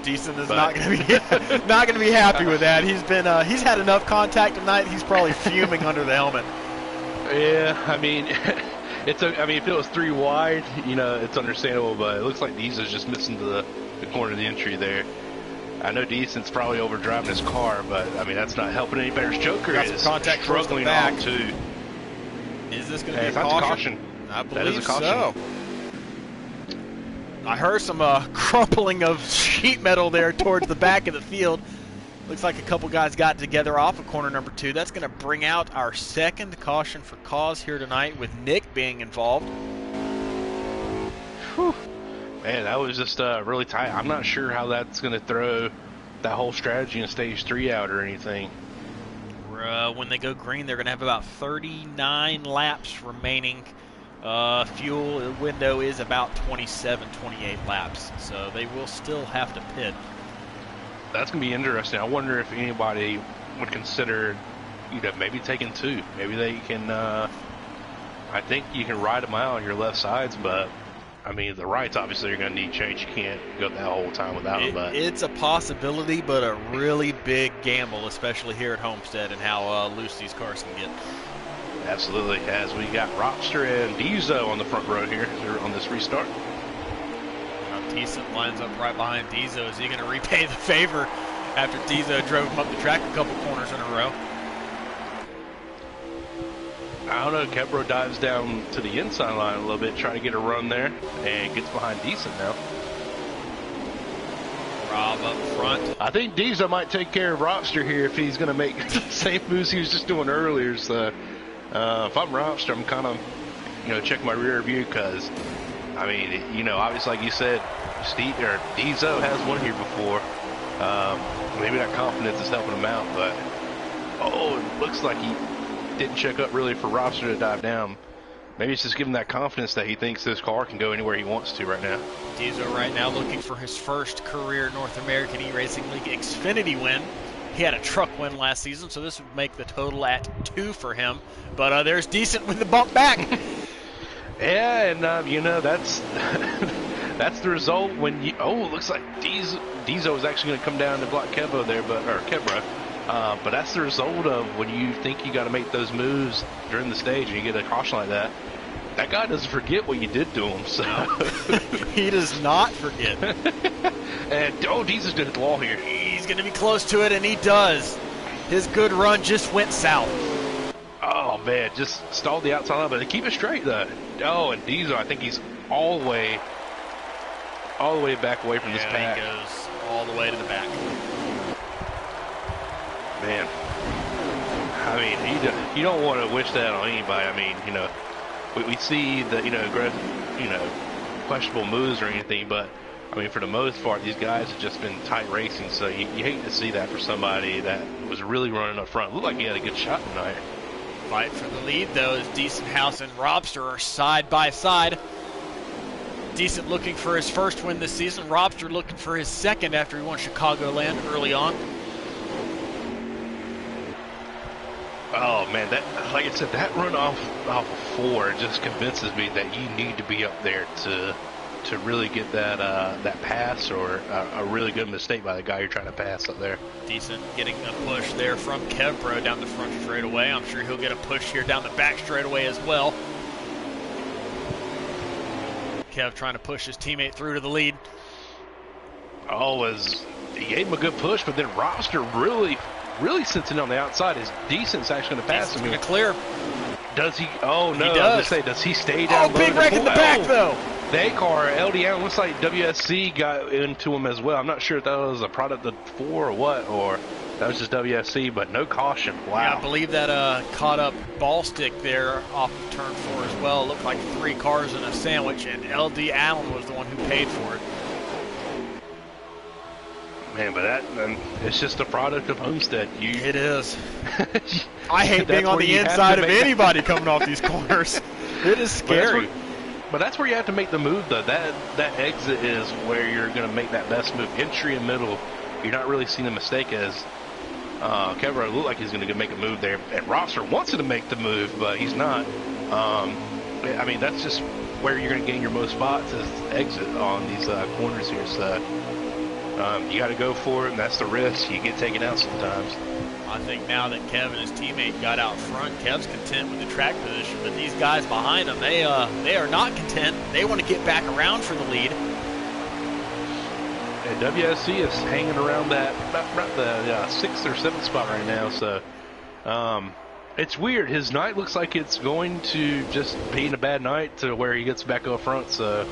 Decent is not going to be happy with that. He's had enough contact tonight. He's probably fuming under the helmet. Yeah, I mean, if it was 3 wide, you know, it's understandable. But it looks like Diesel's just missing the corner of the entry there. I know Decent's probably overdriving his car, but I mean that's not helping any better. Joker is struggling off too. Is this going to be a caution? I believe so. I heard some crumpling of sheet metal there towards the back of the field. Looks like a couple guys got together off of corner number 2. That's going to bring out our second caution for cause here tonight, with Nick being involved. Whew. Man, that was just really tight. I'm not sure how that's going to throw that whole strategy in stage 3 out or anything. When they go green, they're going to have about 39 laps remaining. Fuel window is about 27, 28 laps, so they will still have to pit. That's going to be interesting. I wonder if anybody would consider, you know, maybe taking 2. Maybe they can, I think you can ride them out on your left sides, but I mean, the rights obviously are going to need change. You can't go that whole time without them. But it's a possibility, but a really big gamble, especially here at Homestead, and how loose these cars can get. Absolutely. As we got Robster and Diesel on the front row here on this restart. Decent lines up right behind Diesel. Is he going to repay the favor after Diesel drove him up the track a couple corners in a row? I don't know. Kebro dives down to the inside line a little bit, trying to get a run there, and gets behind Decent now. Rob up front. I think Diesel might take care of Robster here if he's going to make the same moves he was just doing earlier. So if I'm Robster, I'm kind of, you know, checking my rear view because, I mean, you know, obviously, like you said, Diesel has won here before. Maybe that confidence is helping him out, but it looks like he didn't check up really for Robster to dive down. Maybe it's just giving that confidence that he thinks this car can go anywhere he wants to right now. Diesel right now looking for his first career North American E-Racing League Xfinity win. He had a truck win last season, so this would make the total at 2 for him. But there's Decent with the bump back. Yeah, and you know, that's that's the result when you. Oh, it looks like Diesel is actually going to come down to block Kebro there, Kebro. But that's the result of when you think you got to make those moves during the stage and you get a caution like that. That guy doesn't forget what you did to him. So he does not forget. And Diesel's did the wall here. He's going to be close to it, and he does. His good run just went south. Oh man, just stalled the outside line, but they keep it straight though. Oh, and Diesel, I think he's all the way back away from this pack. He goes all the way to the back. Man, I mean, you don't want to wish that on anybody. I mean, you know, we see the, you know, questionable moves or anything, but I mean, for the most part, these guys have just been tight racing, so you hate to see that for somebody that was really running up front. Looked like he had a good shot tonight. Fight for the lead, though, as Decent House and Robster are side by side. Decent looking for his first win this season. Robster looking for his second after he won Chicagoland early on. Oh man, that, like I said, that run off of 4 just convinces me that you need to be up there to to really get that that pass or a really good mistake by the guy you're trying to pass up there. Decent getting a push there from Kevbro down the front straightaway. I'm sure he'll get a push here down the back straightaway as well. Kev trying to push his teammate through to the lead. Oh, he gave him a good push, but then Robster really sits in on the outside. Is Decent's actually going to pass him. Going to clear. Does he? Oh, no. He does. Does he stay down low? Big wreck in the back, though. They car, LD Allen, looks like WSC got into him as well. I'm not sure if that was a product of 4 or what, or that was just WSC, but no caution. Wow. Yeah, I believe that caught up ball stick there off of turn 4 as well. It looked like 3 cars in a sandwich, and LD Allen was the one who paid for it. Man, but it's just a product of Homestead. It is. I hate being on the inside of anybody coming off these corners. It is scary. But that's where you have to make the move, though. That exit is where you're going to make that best move. Entry and middle, you're not really seeing the mistake as Kevro looked like he's going to make a move there. And Robster wants him to make the move, but he's not. I mean, that's just where you're going to gain your most spots is exit on these corners here. So you got to go for it, and that's the risk. You get taken out sometimes. I think now that Kev and his teammate got out front, Kev's content with the track position, but these guys behind him, they are not content. They want to get back around for the lead. And WSC is hanging around the 6th or 7th spot right now, so it's weird. His night looks like it's going to just be a bad night to where he gets back up front, so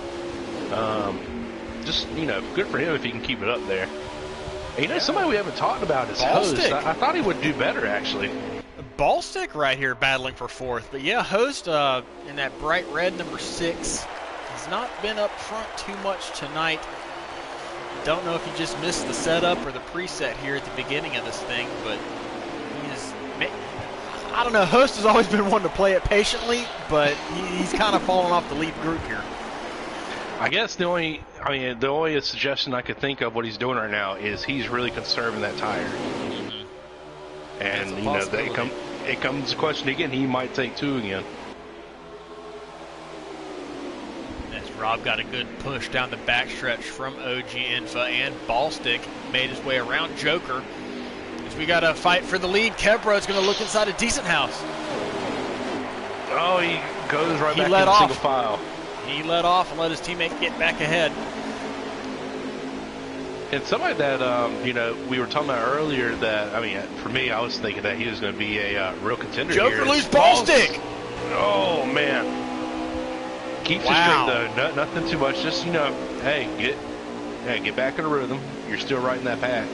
just, good for him if he can keep it up there. And, somebody we haven't talked about is Host. I thought he would do better, actually. Ballstick right here battling for 4th. But, yeah, Host in that bright red number 6 has not been up front too much tonight. Don't know if he just missed the setup or the preset here at the beginning of this thing, but he is, I don't know, Host has always been one to play it patiently, but he's kind of fallen off the lead group here. I guess the only suggestion I could think of what he's doing right now is he's really conserving that tire. Mm-hmm. And it comes to question again, he might take 2 again. As Rob got a good push down the backstretch from OG Infa, and Ballstick made his way around Joker. As we got a fight for the lead, Kevbro's going to look inside a Decent house. Oh, he goes right back in single file. He let off and let his teammate get back ahead. And somebody that, we were talking about earlier that, for me, I was thinking that he was going to be a real contender Joker here. lose Ballstick! Oh, man. Keeps it straight, though. Nothing too much. Just, hey, get back in the rhythm. You're still right in that pack.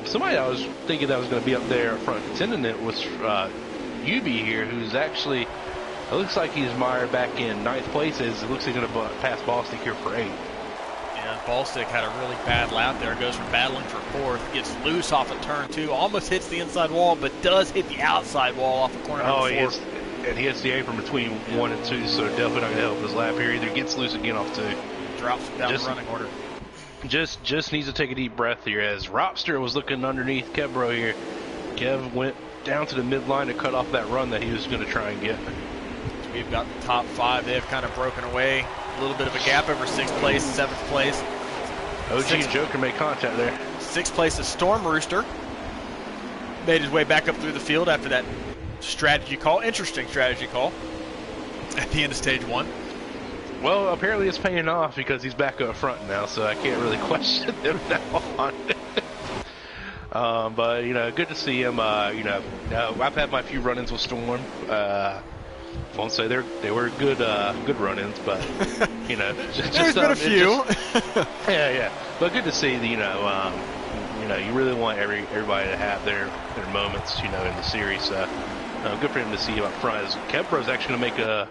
Somebody I was thinking that was going to be up there front contending it was UB here, who's actually... It looks like he's mired back in 9th place. It looks like he's going to pass Ballstick here for 8th. Yeah, Ballstick had a really bad lap there. Goes from battling for 4th. Gets loose off of turn 2. Almost hits the inside wall, but does hit the outside wall off the corner number 4. And he hits the apron between 1 and 2, so definitely not going to help his lap here. Either gets loose again off 2. Drops him down the running order. Just needs to take a deep breath here as Robster was looking underneath Kevbro here. Kev went down to the midline to cut off that run that he was going to try and get. We've got the top 5. They have kind of broken away. A little bit of a gap over 6th place, 7th place. OG and Joker made contact there. 6th place is Storm Rooster. Made his way back up through the field after that interesting strategy call at the end of stage 1. Well, apparently it's paying off because he's back up front now, so I can't really question him now on. But, good to see him. I've had my few run-ins with Storm. I won't say they were good run-ins, but there's been a few. Yeah. But good to see that you really want everybody to have their moments in the series. Good for him to see him up front. As Kevbro's actually going to make a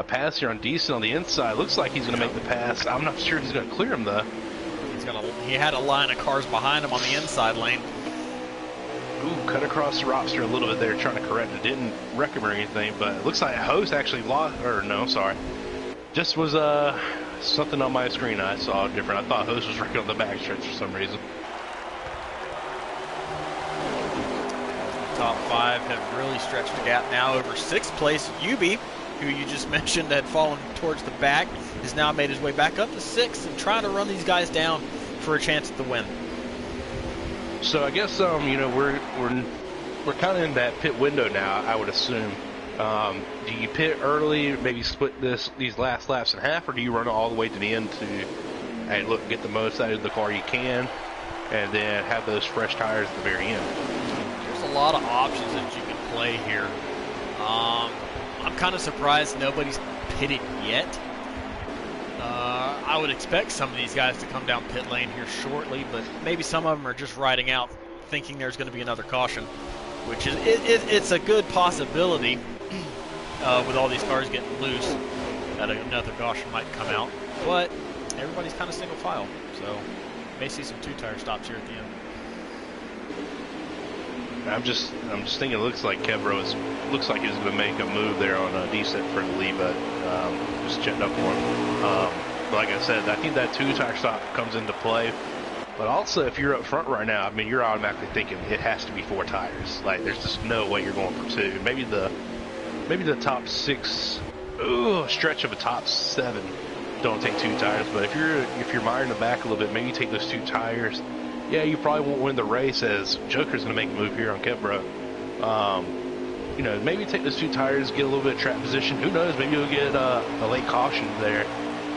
pass here on Decent on the inside. Looks like he's going to make the pass. I'm not sure if he's going to clear him though. He had a line of cars behind him on the inside lane. Ooh, cut across the roster a little bit there, trying to correct it. Didn't wreck him or anything, but it looks like Host actually lost, or no, sorry. Just was something on my screen I saw different. I thought Host was wrecking on the backstretch for some reason. Top 5 have really stretched the gap now over 6th place. UB who you just mentioned had fallen towards the back, has now made his way back up to 6th and trying to run these guys down for a chance at the win. So I guess we're kind of in that pit window now, I would assume. Do you pit early, maybe split these last laps in half, or do you run all the way to the end to, hey, look, get the most out of the car you can, and then have those fresh tires at the very end? There's a lot of options that you can play here. I'm kind of surprised nobody's pitted yet. I would expect some of these guys to come down pit lane here shortly, but maybe some of them are just riding out thinking there's going to be another caution, which is it's a good possibility with all these cars getting loose that another caution might come out. But everybody's kind of single file, so may see some two-tire stops here at the end. I'm just thinking it looks like Kevro looks like he's going to make a move there on a decent for the lead, but just checked up for him. But like I said, I think that two-tire stop comes into play. But also, if you're up front right now, I mean, you're automatically thinking it has to be 4 tires. Like, there's just no way you're going for 2. Maybe the top 6, stretch of a top 7 don't take 2 tires. But if you're miring the back a little bit, maybe you take those 2 tires. Yeah, you probably won't win the race, as Joker's going to make a move here on Kevro. Maybe take those 2 tires, get a little bit of track position. Who knows? Maybe you'll get a late caution there.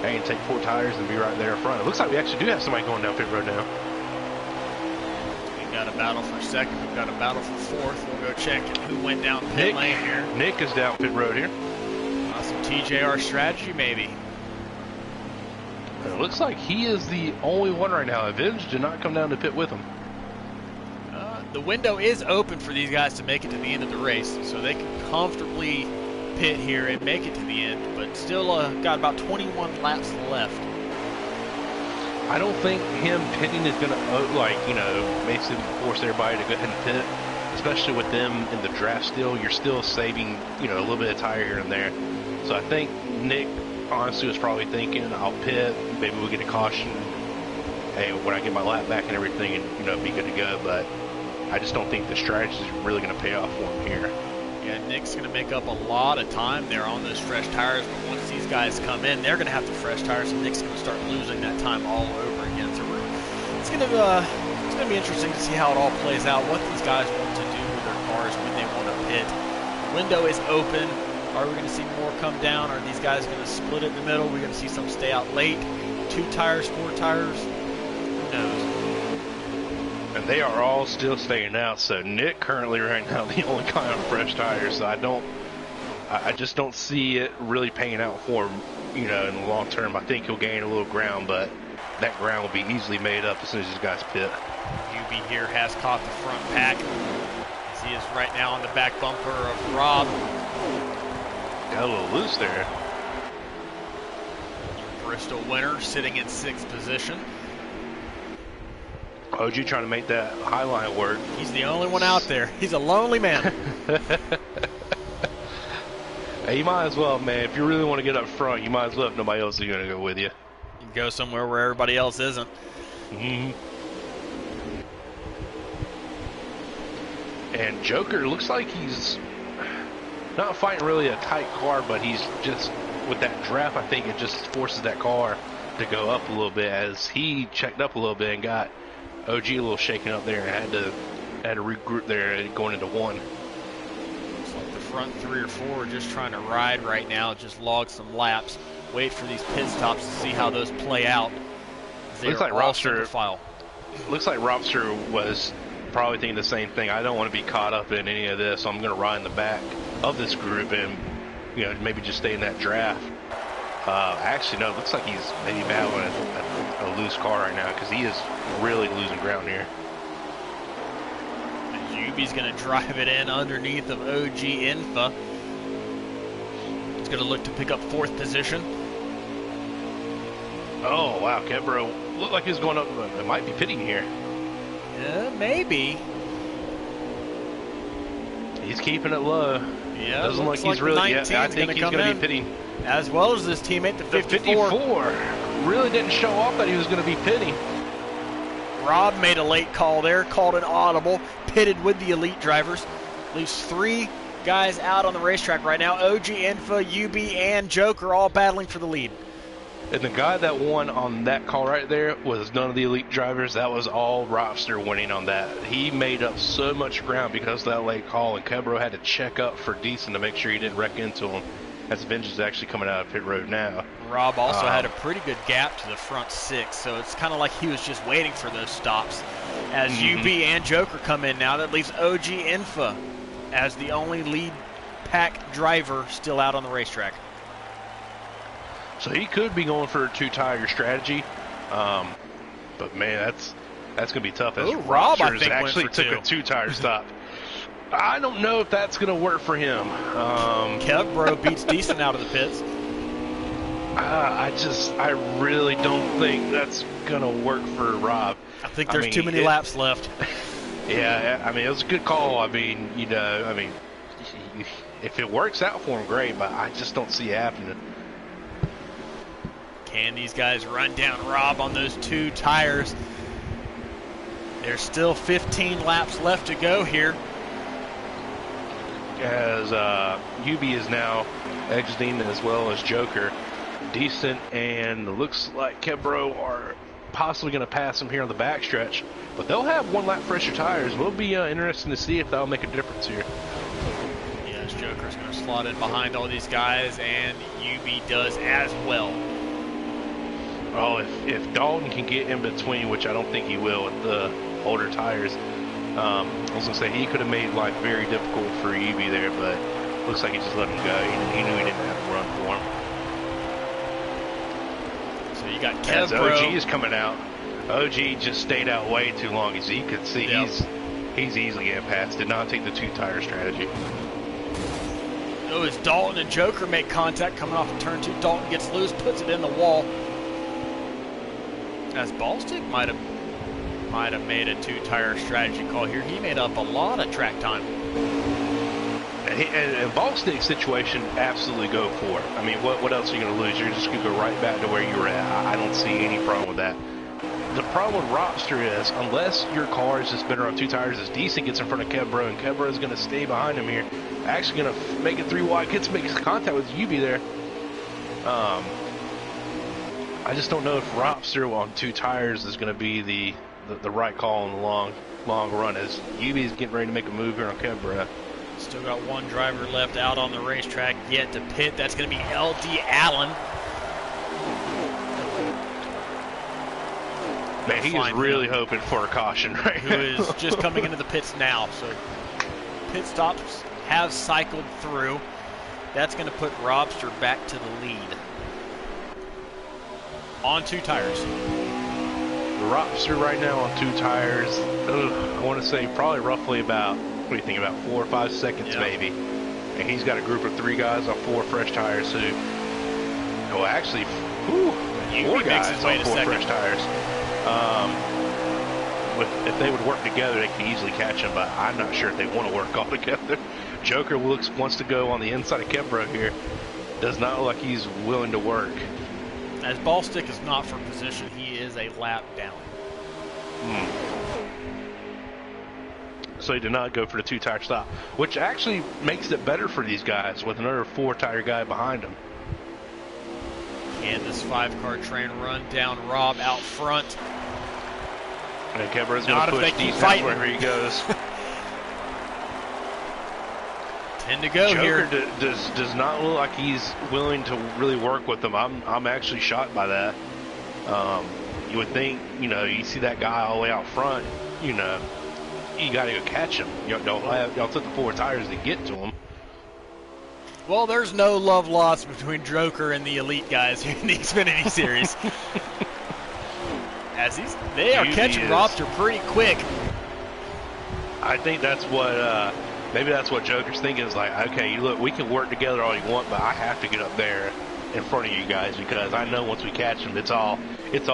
And take 4 tires and be right there in front. It looks like we actually do have somebody going down pit road now. We've got a battle for 2nd. We've got a battle for 4th. We'll go check who went down pit lane here. Nick is down pit road here. Some TJR strategy, maybe. It looks like he is the only one right now. Avenge did not come down to pit with him. The window is open for these guys to make it to the end of the race, so they can comfortably pit here and make it to the end, but still got about 21 laps left. I don't think him pitting is going to, basically force everybody to go ahead and pit, especially with them in the draft still. You're still saving, a little bit of tire here and there. So I think Nick honestly was probably thinking, I'll pit, maybe we'll get a caution, hey, when I get my lap back and everything, and, be good to go. But I just don't think the strategy is really going to pay off for him here. Yeah, Nick's going to make up a lot of time there on those fresh tires, but once these guys come in, they're going to have the fresh tires, and Nick's going to start losing that time all over again. So it's going to be interesting to see how it all plays out, what these guys want to do with their cars when they want to pit. The window is open. Are we going to see more come down? Are these guys going to split it in the middle? We're going to see some stay out late. 2 tires, 4 tires? Who knows? And they are all still staying out. So Nick currently right now the only guy on fresh tires. So I just don't see it really paying out for him, in the long term. I think he'll gain a little ground, but that ground will be easily made up as soon as these guys pit. UB here has caught the front pack, as he is right now on the back bumper of Rob. Got a little loose there. Bristol winner sitting in 6th position. OG trying to make that high line work. He's the only one out there. He's a lonely man. Hey, you might as well, man. If you really want to get up front, you might as well if nobody else is going to go with you. You can go somewhere where everybody else isn't. Mm-hmm. And Joker looks like he's not fighting really a tight car, but he's just, with that draft, I think it just forces that car to go up a little bit, as he checked up a little bit and got OG a little shaken up there and had to regroup there going into 1. Looks like the front 3 or 4 are just trying to ride right now, just log some laps, wait for these pit stops to see how those play out. Looks like Robster was probably thinking the same thing. I don't want to be caught up in any of this, so I'm going to ride in the back of this group and maybe just stay in that draft. Actually, no, it looks like he's maybe battling a loose car right now, because he is really losing ground here. UB's going to drive it in underneath of OG Infa. He's going to look to pick up 4th position. Oh, wow, Kevro looked like he was going up. It might be pitting here. Yeah, maybe. He's keeping it low. Yeah, doesn't look like he's really. Yeah, I think he's going to be pitting. As well as this teammate, the 54. The 54 really didn't show off that he was going to be pitting. Rob made a late call there, called an audible, pitted with the elite drivers. Leaves 3 guys out on the racetrack right now. OG, Infa, UB, and Joker all battling for the lead. And the guy that won on that call right there was none of the elite drivers. That was all Robster winning on that. He made up so much ground because of that late call, and Kebro had to check up for Decent to make sure he didn't wreck into him. As Vengeance is actually coming out of pit road now. Rob also had a pretty good gap to the front 6, so it's kind of like he was just waiting for those stops. As UB and Joker come in now, that leaves OG Infa as the only lead pack driver still out on the racetrack. So he could be going for a 2-tire strategy, but man, that's going to be tough. As Rob, I Robsters think, actually went for took a 2-tire stop. I don't know if that's going to work for him. Kevbro beats Decent out of the pits. I really don't think that's going to work for Rob. I think there's too many laps left. Yeah, I mean, it was a good call. I mean, if it works out for him, great, but I just don't see it happening. Can these guys run down Rob on those 2 tires? There's still 15 laps left to go here. As UB is now exiting as well as Joker. Decent, and looks like Kebro are possibly going to pass him here on the backstretch, but they'll have 1 lap fresher tires. Will be interesting to see if that'll make a difference here. Yes, Joker's going to slot in behind all these guys, and UB does as well. Oh, if Dalton can get in between, which I don't think he will with the older tires, I was going to say he could have made life very difficult for UB there, but looks like he just let him go. He knew he didn't have to run for him. So you got As Kevbro. OG is coming out. OG just stayed out way too long. As you could see, he's easily getting past. Did not take the 2-tire strategy. Oh, as Dalton and Joker make contact coming off of turn 2, Dalton gets loose, puts it in the wall. As Ballstick might have made a 2-tire strategy call here. He made up a lot of track time. And Ballstick situation, absolutely go for it. I mean, what else are you going to lose? You're just going to go right back to where you were at. I don't see any problem with that. The problem with Robster is, unless your car is just better on 2 tires, as Decent gets in front of Kebro, and Kebro is going to stay behind him here, actually going to make it 3 wide, makes contact with UB there. I just don't know if Robster on 2 tires is going to be the right call in the long run, as UB is getting ready to make a move here on Kebro. Still got 1 driver left out on the racetrack yet to pit. That's going to be LD Allen. Man, he is really hoping for a caution right Who is just coming into the pits now. So pit stops have cycled through. That's going to put Robster back to the lead. On 2 tires. Robster right now on 2 tires. I want to say probably roughly about, what do you think, about 4 or 5 seconds maybe. And he's got a group of 3 guys on 4 fresh tires who, well, actually, 4 guys on 4 fresh tires. If they would work together, they could easily catch him, but I'm not sure if they want to work all together. Joker wants to go on the inside of Kebro here. Does not look like he's willing to work. As Ballstick is not for position, he is a lap down. So he did not go for the 2-tire stop, which actually makes it better for these guys with another 4-tire guy behind him. And this 5-car train run down Rob out front. And Kebro's going to push these guys wherever he goes. 10 to go Joker here. does not look like he's willing to really work with them. I'm actually shocked by that. You would think, you see that guy all the way out front, you got to go catch him. Y'all took the 4 tires to get to him. Well, there's no love lost between Joker and the elite guys here in the Xfinity Series. As they are catching Robster pretty quick. I think that's what, maybe that's what Joker's thinking is like, okay, look, we can work together all you want, but I have to get up there in front of you guys because I know once we catch him, it's all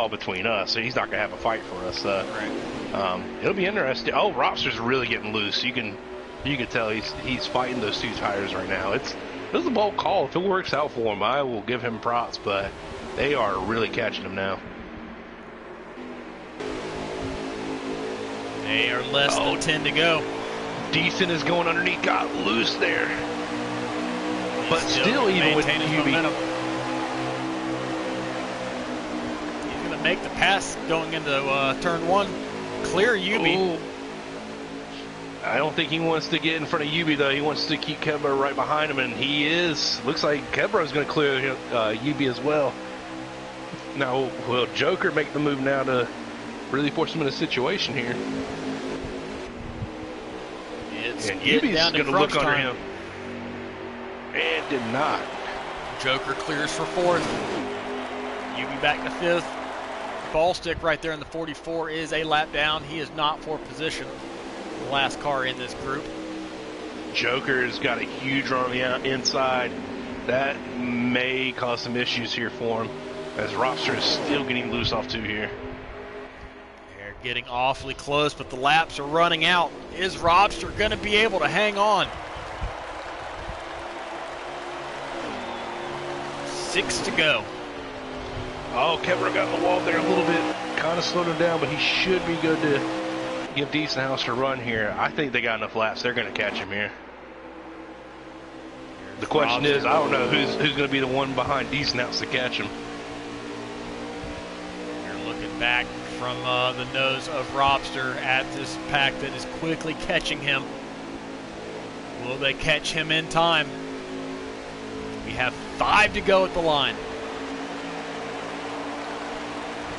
between us. So he's not going to have a fight for us. Right. It'll be interesting. Oh, Robster's really getting loose. You can tell he's fighting those 2 tires right now. This is a bold call. If it works out for him, I will give him props, but they are really catching him now. They are less than 10 to go. Decent is going underneath, got loose there. But still even with UB. He's going to make the pass going into turn 1. Clear UB. Ooh. I don't think he wants to get in front of UB, though. He wants to keep Kebro right behind him, and he is. Looks like Kebro's going to clear UB as well. Now, will Joker make the move now to really force him in a situation here? It's and UB's going to look under him. And did not. Joker clears for 4th. UB back to 5th. Ball stick right there in the 44 is a lap down. He is not for position. The last car in this group. Joker's got a huge run on the inside. That may cause some issues here for him, as Robster is still getting loose off 2 here. They're getting awfully close, but the laps are running out. Is Robster going to be able to hang on? 6 to go. Oh, Kebro got in the wall there a little bit. Kind of slowed him down, but he should be good to give Decent House a run here. I think they got enough laps. They're going to catch him here. The question is, I don't know who's going to be the one behind Decent House to catch him. You're looking back from the nose of Robster at this pack that is quickly catching him. Will they catch him in time? We have 5 to go at the line.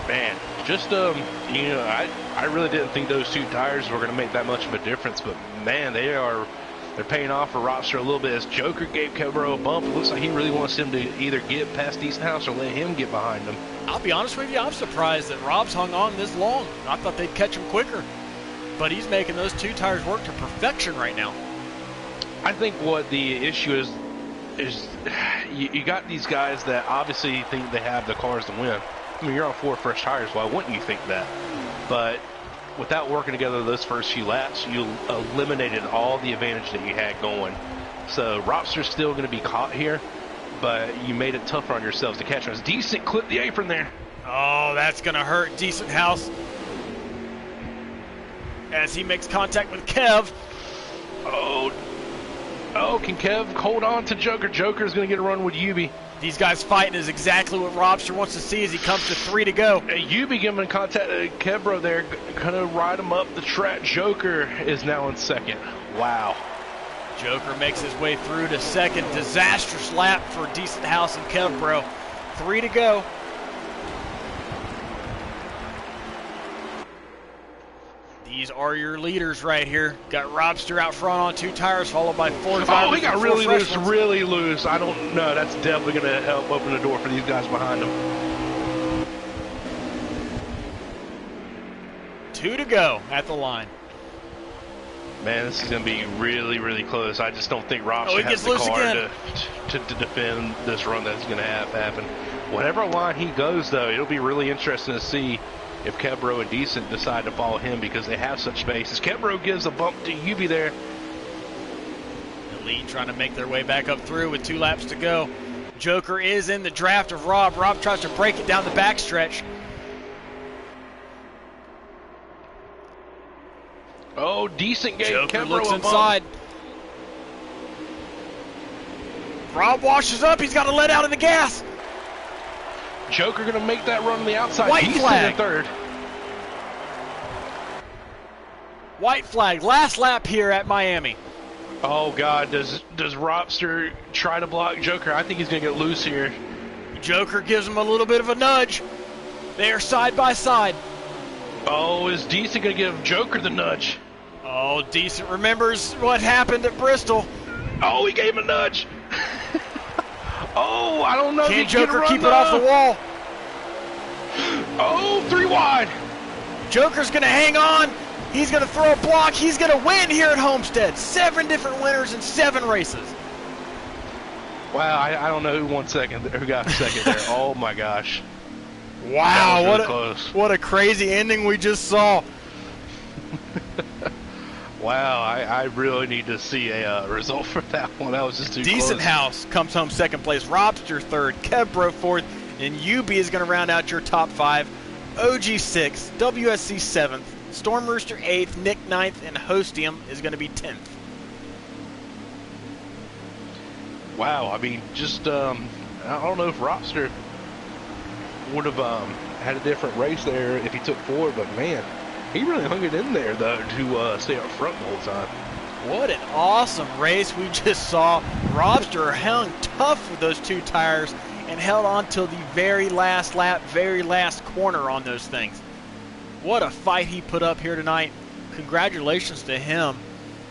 Man, just, you know, I really didn't think those 2 tires were going to make that much of a difference, but man, they're paying off for Robster a little bit. As Joker gave Kebro a bump, it looks like he really wants him to either get past Decent House or let him get behind him. I'll be honest with you, I'm surprised that Rob's hung on this long. I thought they'd catch him quicker, but he's making those 2 tires work to perfection right now. I think what the issue is you got these guys that obviously think they have the cars to win. I mean, you're on 4 fresh tires. Why wouldn't you think that? But without working together those first few laps, you eliminated all the advantage that you had going. So Robster's still going to be caught here, but you made it tougher on yourselves to catch him. Decent clipped the apron there. Oh, that's going to hurt Decent House as he makes contact with Kev. Oh, can Kev hold on to Joker? Joker's going to get a run with Yubi. These guys fighting is exactly what Robster wants to see as he comes to 3 to go. Yubi giving contact to Kebro there, going to ride him up the track. Joker is now in 2nd. Wow. Joker makes his way through to 2nd. Disastrous lap for Decent House and Kebro. 3 to go. These are your leaders right here. Got Robster out front on 2 tires, followed by 4 drivers. Oh, he got really loose, really loose. I don't know. That's definitely going to help open the door for these guys behind him. 2 to go at the line. Man, this is going to be really, really close. I just don't think Robster has the car to defend this run that's going to have happen. Whatever line he goes, though, it'll be really interesting to see if Kebro and Decent decide to follow him because they have such space. As Kebro gives a bump to Yubi there. The lead trying to make their way back up through with 2 laps to go. Joker is in the draft of Rob. Rob tries to break it down the backstretch. Oh, Decent gave Joker Kebro looks a bump. inside. Rob washes up. He's got to let out of the gas. Joker going to make that run on the outside. White He's flag. in 3rd. White flag. Last lap here at Miami. Oh, God. Does Robster try to block Joker? I think he's going to get loose here. Joker gives him a little bit of a nudge. They are side by side. Oh, is Decent going to give Joker the nudge? Oh, Decent remembers what happened at Bristol. Oh, he gave him a nudge. Oh, I don't know. Can Joker keep it off the wall? Oh, 3 wide. Joker's going to hang on. He's going to throw a block. He's going to win here at Homestead. 7 different winners in 7 races. Wow, I don't know who won second, who got second there. Oh my gosh. Wow, really what a crazy ending we just saw. Wow, I really need to see a result for that one. That was just too Decent close. House comes home 2nd place. Robster 3rd. Kebro 4th. And UB is going to round out your top 5. OG 6th. WSC 7th. Storm Rooster 8th, Nick 9th, and Hostium is going to be 10th. Wow, I mean, just I don't know if Robster would have had a different race there if he took forward, but man, he really hung it in there though to stay up front the whole time. What an awesome race we just saw. Robster hung tough with those 2 tires and held on till the very last lap, very last corner on those things. What a fight he put up here tonight. Congratulations to him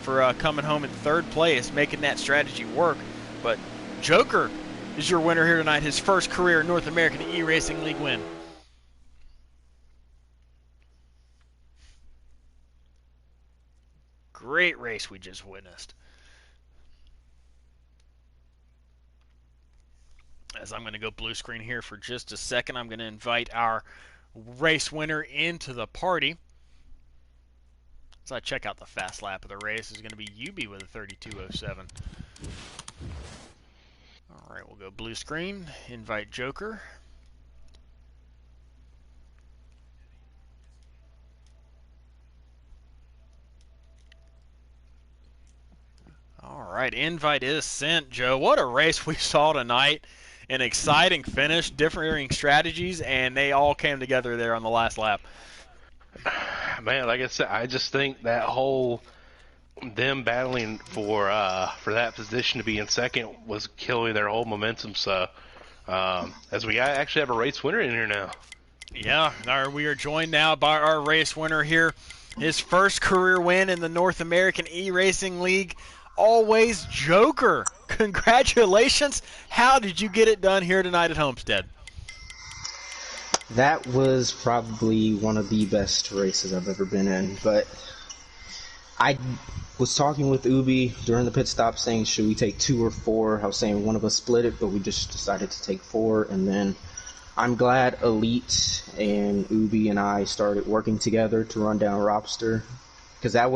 for coming home in 3rd place, making that strategy work. But Joker is your winner here tonight, his first career North American E-Racing League win. Great race we just witnessed. As I'm going to go blue screen here for just a second, I'm going to invite our race winner into the party. As I check out the fast lap of the race, is going to be Ubi with a 32.07. All right, we'll go blue screen, invite Joker. All right, invite is sent, Joe. What a race we saw tonight. An exciting finish, differing strategies, and they all came together there on the last lap. Man, like I said, I just think that whole them battling for that position to be in second was killing their whole momentum. So, as we actually have a race winner in here now. Yeah, we are joined now by our race winner here. His first career win in the North American E-Racing League. Always Joker. Congratulations. How did you get it done here tonight at Homestead? That was probably one of the best races I've ever been in, but I was talking with Ubi during the pit stop saying, should we take 2 or 4? I was saying one of us split it, but we just decided to take 4, and then I'm glad Elite and Ubi and I started working together to run down Robster, because that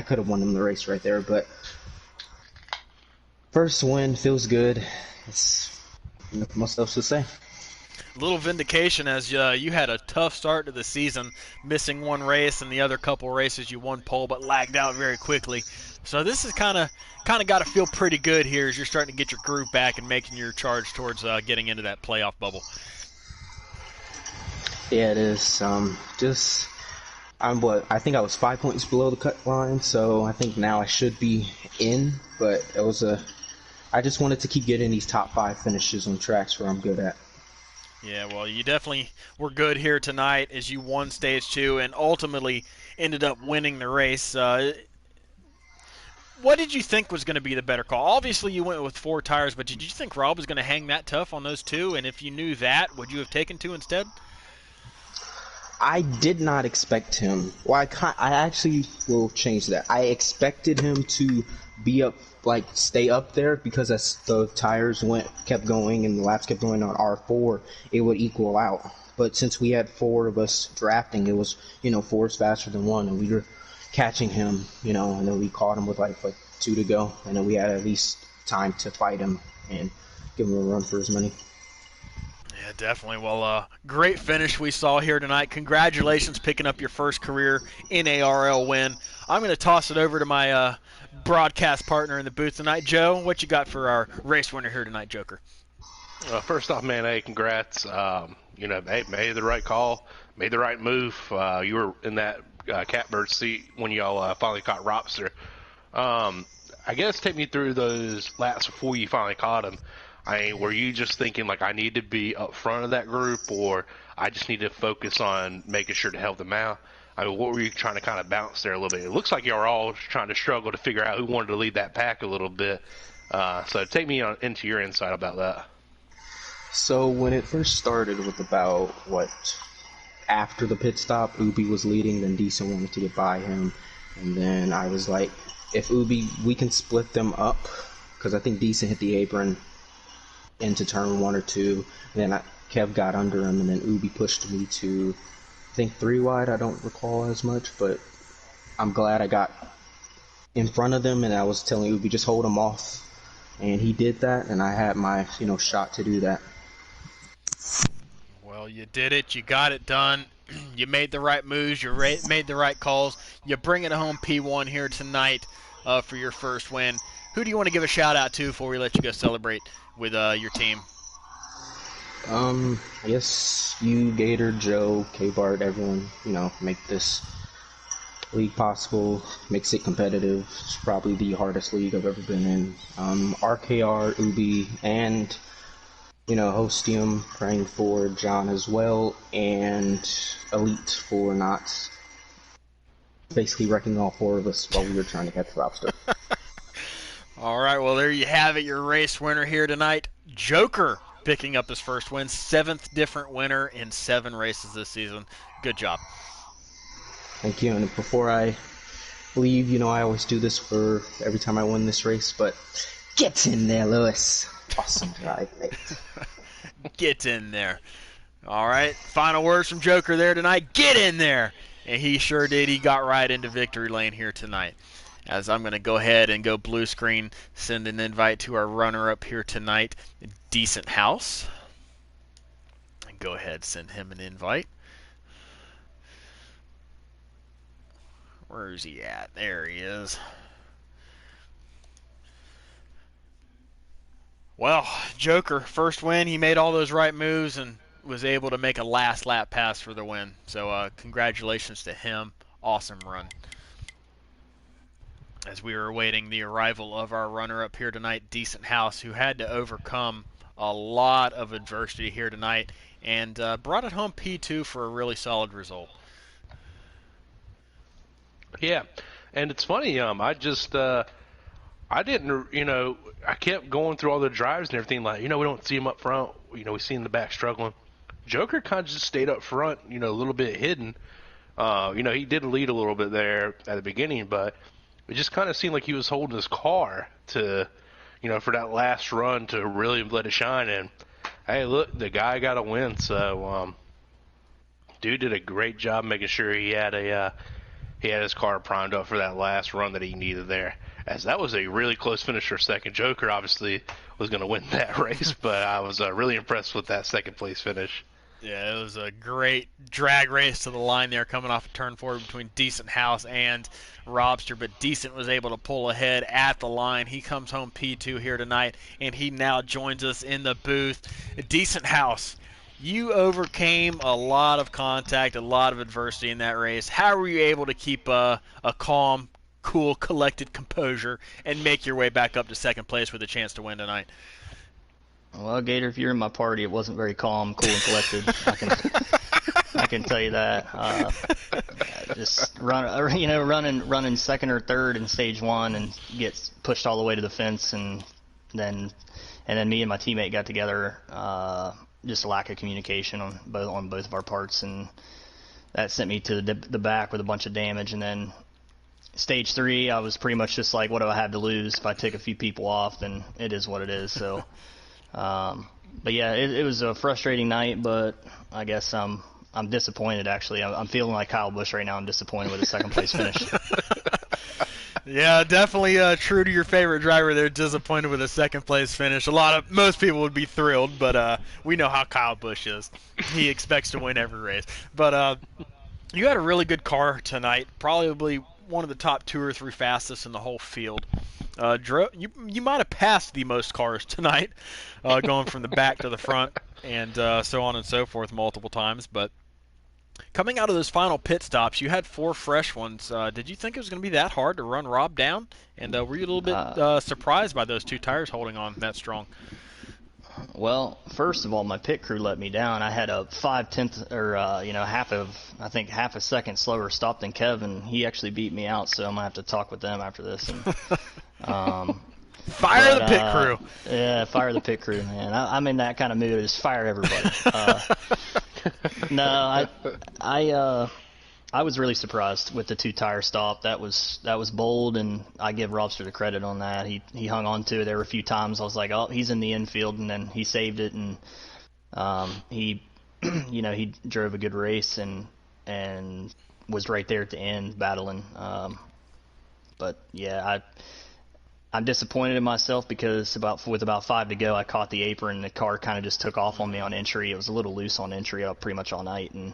could have won them the race right there, but first win feels good. It's nothing much else to say. Little vindication as you had a tough start to the season, missing 1 race and the other couple races you won pole but lagged out very quickly. So this is kind of got to feel pretty good here as you're starting to get your groove back and making your charge towards getting into that playoff bubble. Yeah, it is. I think I was 5 points below the cut line, so I think now I should be in, but I just wanted to keep getting these top 5 finishes on tracks where I'm good at. Yeah, well, you definitely were good here tonight as you won Stage 2 and ultimately ended up winning the race. What did you think was going to be the better call? Obviously, you went with 4 tires, but did you think Rob was going to hang that tough on those 2? And if you knew that, would you have taken 2 instead? I did not expect him. Well, I actually will change that. I expected him to be up, stay up there, because as the tires kept going and the laps kept going on R4, it would equal out. But since we had 4 of us drafting, it was 4 is faster than 1, and we were catching him, and then we caught him with like 2 to go, and then we had at least time to fight him and give him a run for his money. Yeah, definitely. Well, great finish we saw here tonight. Congratulations picking up your first career NARL win. I'm going to toss it over to my broadcast partner in the booth tonight. Joe, what you got for our race winner here tonight, Joker? First off, man, hey, congrats. Hey, made the right call, made the right move. You were in that catbird seat when y'all finally caught Robster. I guess take me through those laps before you finally caught him. Were you just thinking, I need to be up front of that group, or I just need to focus on making sure to help them out? What were you trying to kind of bounce there a little bit? It looks like you were all trying to struggle to figure out who wanted to lead that pack a little bit. So take me into your insight about that. So when it first started with after the pit stop, Ubi was leading, then Decent wanted to get by him, and then I was like, if Ubi, we can split them up, because I think Decent hit the apron into turn 1 or 2, and then Kev got under him, and then Ubi pushed me to, I think 3 wide. I don't recall as much, but I'm glad I got in front of them, and I was telling Ubi just hold him off, and he did that, and I had my shot to do that. Well, you did it. You got it done. You made the right moves. You made the right calls. You bring it home P1 here tonight for your first win. Who do you want to give a shout out to before we let you go celebrate with your team? I guess you, Gator, Joe, K-Bart, everyone, make this league possible, makes it competitive. It's probably the hardest league I've ever been in. RKR, Ubi, and, Hostium, praying for John as well, and Elite for not basically wrecking all four of us while we were trying to catch Lobster. All right, well, there you have it, your race winner here tonight, Joker, picking up his first win, 7th different winner in 7 races this season. Good job. Thank you. And before I leave, I always do this for every time I win this race, but get in there, Lewis. Awesome drive, mate. Get in there. All right, final words from Joker there tonight. Get in there. And he sure did. He got right into victory lane here tonight. As I'm going to go ahead and go blue screen, send an invite to our runner-up here tonight, Decent House. And go ahead, send him an invite. Where is he at? There he is. Well, Joker, first win. He made all those right moves and was able to make a last lap pass for the win. So congratulations to him. Awesome run. As we were awaiting the arrival of our runner-up here tonight, Decent House, who had to overcome a lot of adversity here tonight and brought it home P2 for a really solid result. Yeah, and it's funny. I just I didn't, I kept going through all the drives and everything. Like, we don't see him up front. We see him in the back struggling. Joker kind of just stayed up front, a little bit hidden. He did lead a little bit there at the beginning, but it just kind of seemed like he was holding his car to, for that last run to really let it shine. And hey, look, the guy got a win. So, dude did a great job making sure he had his car primed up for that last run that he needed there. As that was a really close finish for second. Joker obviously was going to win that race, but I was really impressed with that second place finish. Yeah, it was a great drag race to the line there, coming off a turn forward between Decent House and Robster, but Decent was able to pull ahead at the line. He comes home P2 here tonight, and he now joins us in the booth. Decent House, you overcame a lot of contact, a lot of adversity in that race. How were you able to keep a calm, cool, collected composure and make your way back up to second place with a chance to win tonight? Well, Gator, if you're in my party, it wasn't very calm, cool, and collected. I can tell you that. Just running second or third in stage 1 and gets pushed all the way to the fence, and then me and my teammate got together. Just a lack of communication on both of our parts, and that sent me to the back with a bunch of damage. And then stage 3, I was pretty much just like, what do I have to lose? If I take a few people off, then it is what it is. So. But yeah, it was a frustrating night, but I guess I'm disappointed, actually. I'm feeling like Kyle Busch right now. I'm disappointed with the second place finish. Yeah, definitely true to your favorite driver there. Disappointed with a second place finish. Most people would be thrilled, but we know how Kyle Busch is. He expects to win every race. But you had a really good car tonight, probably one of the top 2 or 3 fastest in the whole field. You might have passed the most cars tonight, going from the back to the front and so on and so forth multiple times. But coming out of those final pit stops, you had 4 fresh ones. Did you think it was going to be that hard to run Rob down? And were you a little bit surprised by those 2 tires holding on that strong? Well, first of all, my pit crew let me down. I had a 5/10 or half a second slower stop than Kevin. He actually beat me out, so I'm gonna have to talk with them after this. And, fire the pit crew. Yeah, fire the pit crew, man. I'm in that kind of mood. Just fire everybody. No, I was really surprised with the 2 tire stop. That was bold, and I give Robster the credit on that. He hung on to it. There were a few times I was like, oh, he's in the infield, and then he saved it, and he he drove a good race and was right there at the end battling. But yeah, I'm disappointed in myself because with about 5 to go, I caught the apron, and the car kind of just took off on me on entry. It was a little loose on entry pretty much all night, and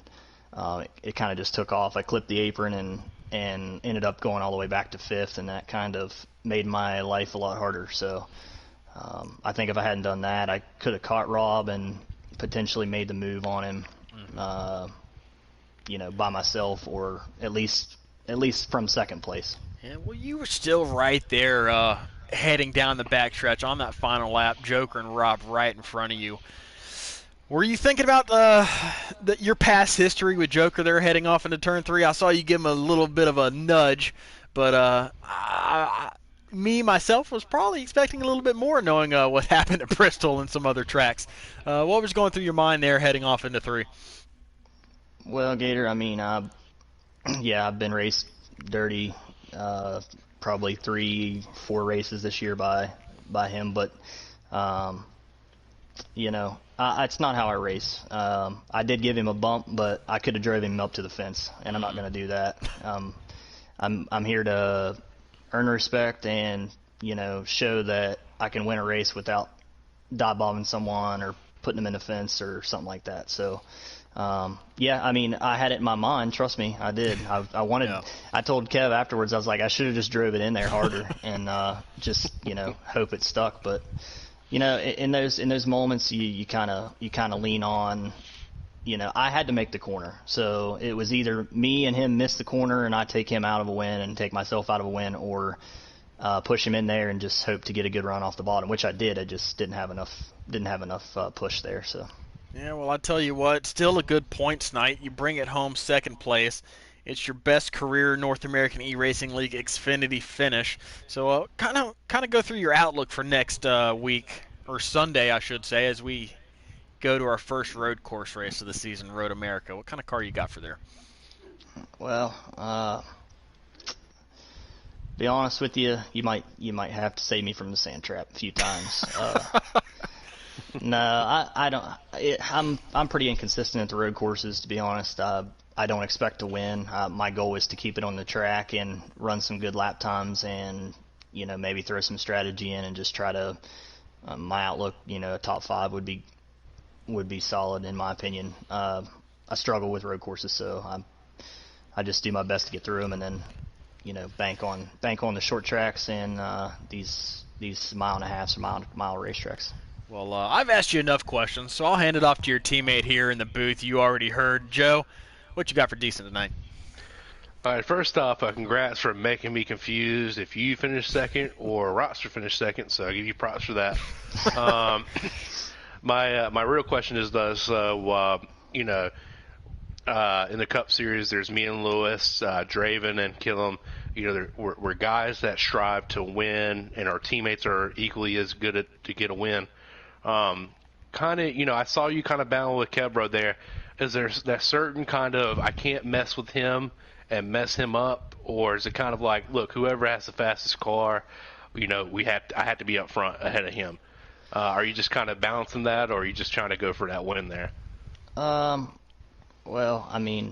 it kind of just took off. I clipped the apron and ended up going all the way back to 5th, and that kind of made my life a lot harder. So I think if I hadn't done that, I could have caught Rob and potentially made the move on him, by myself, or at least from second place. Yeah, well, you were still right there, heading down the backstretch on that final lap, Joker and Rob right in front of you. Were you thinking about your past history with Joker there heading off into turn 3? I saw you give him a little bit of a nudge, but myself, was probably expecting a little bit more knowing what happened at Bristol and some other tracks. What was going through your mind there heading off into 3? Well, Gator, I mean, I've been raced dirty, probably 3-4 races this year by him, but it's not how I race. I did give him a bump, but I could have drove him up to the fence, and I'm not going to do that. I'm here to earn respect and show that I can win a race without dive-bombing someone or putting them in the fence or something like that. So. I mean, I had it in my mind. Trust me, I did. I wanted. Yeah. I told Kev afterwards. I was like, I should have just drove it in there harder and just hope it stuck. But in those moments, you kind of lean on. I had to make the corner, so it was either me and him miss the corner and I take him out of a win and take myself out of a win, or push him in there and just hope to get a good run off the bottom, which I did. I just didn't have enough push there. So. Yeah, well, I tell you what, still a good points night. You bring it home second place. It's your best career North American E-Racing League Xfinity finish. So kind of go through your outlook for next week, or Sunday, I should say, as we go to our first road course race of the season, Road America. What kind of car you got for there? Well, be honest with you, you might have to save me from the sand trap a few times. No, I don't. I'm pretty inconsistent at the road courses, to be honest. I don't expect to win. My goal is to keep it on the track and run some good lap times, and maybe throw some strategy in and just try to. My outlook, a top 5 would be solid in my opinion. I struggle with road courses, so I just do my best to get through them, and then bank on the short tracks and these mile and a half or mile racetracks. Well, I've asked you enough questions, so I'll hand it off to your teammate here in the booth. You already heard. Joe, what you got for decent tonight? All right, first off, congrats for making me confused if you finished second or Roster finished second, so I give you props for that. My real question is this, in the Cup Series, there's me and Lewis, Draven and Killam. We're guys that strive to win, and our teammates are equally as good to get a win. I saw you kind of battle with Kebro there. Is there that certain kind of, I can't mess with him and mess him up, or is it kind of like, look, whoever has the fastest car, I have to be up front ahead of him? Are you just kind of balancing that, or are you just trying to go for that win there? Well, I mean,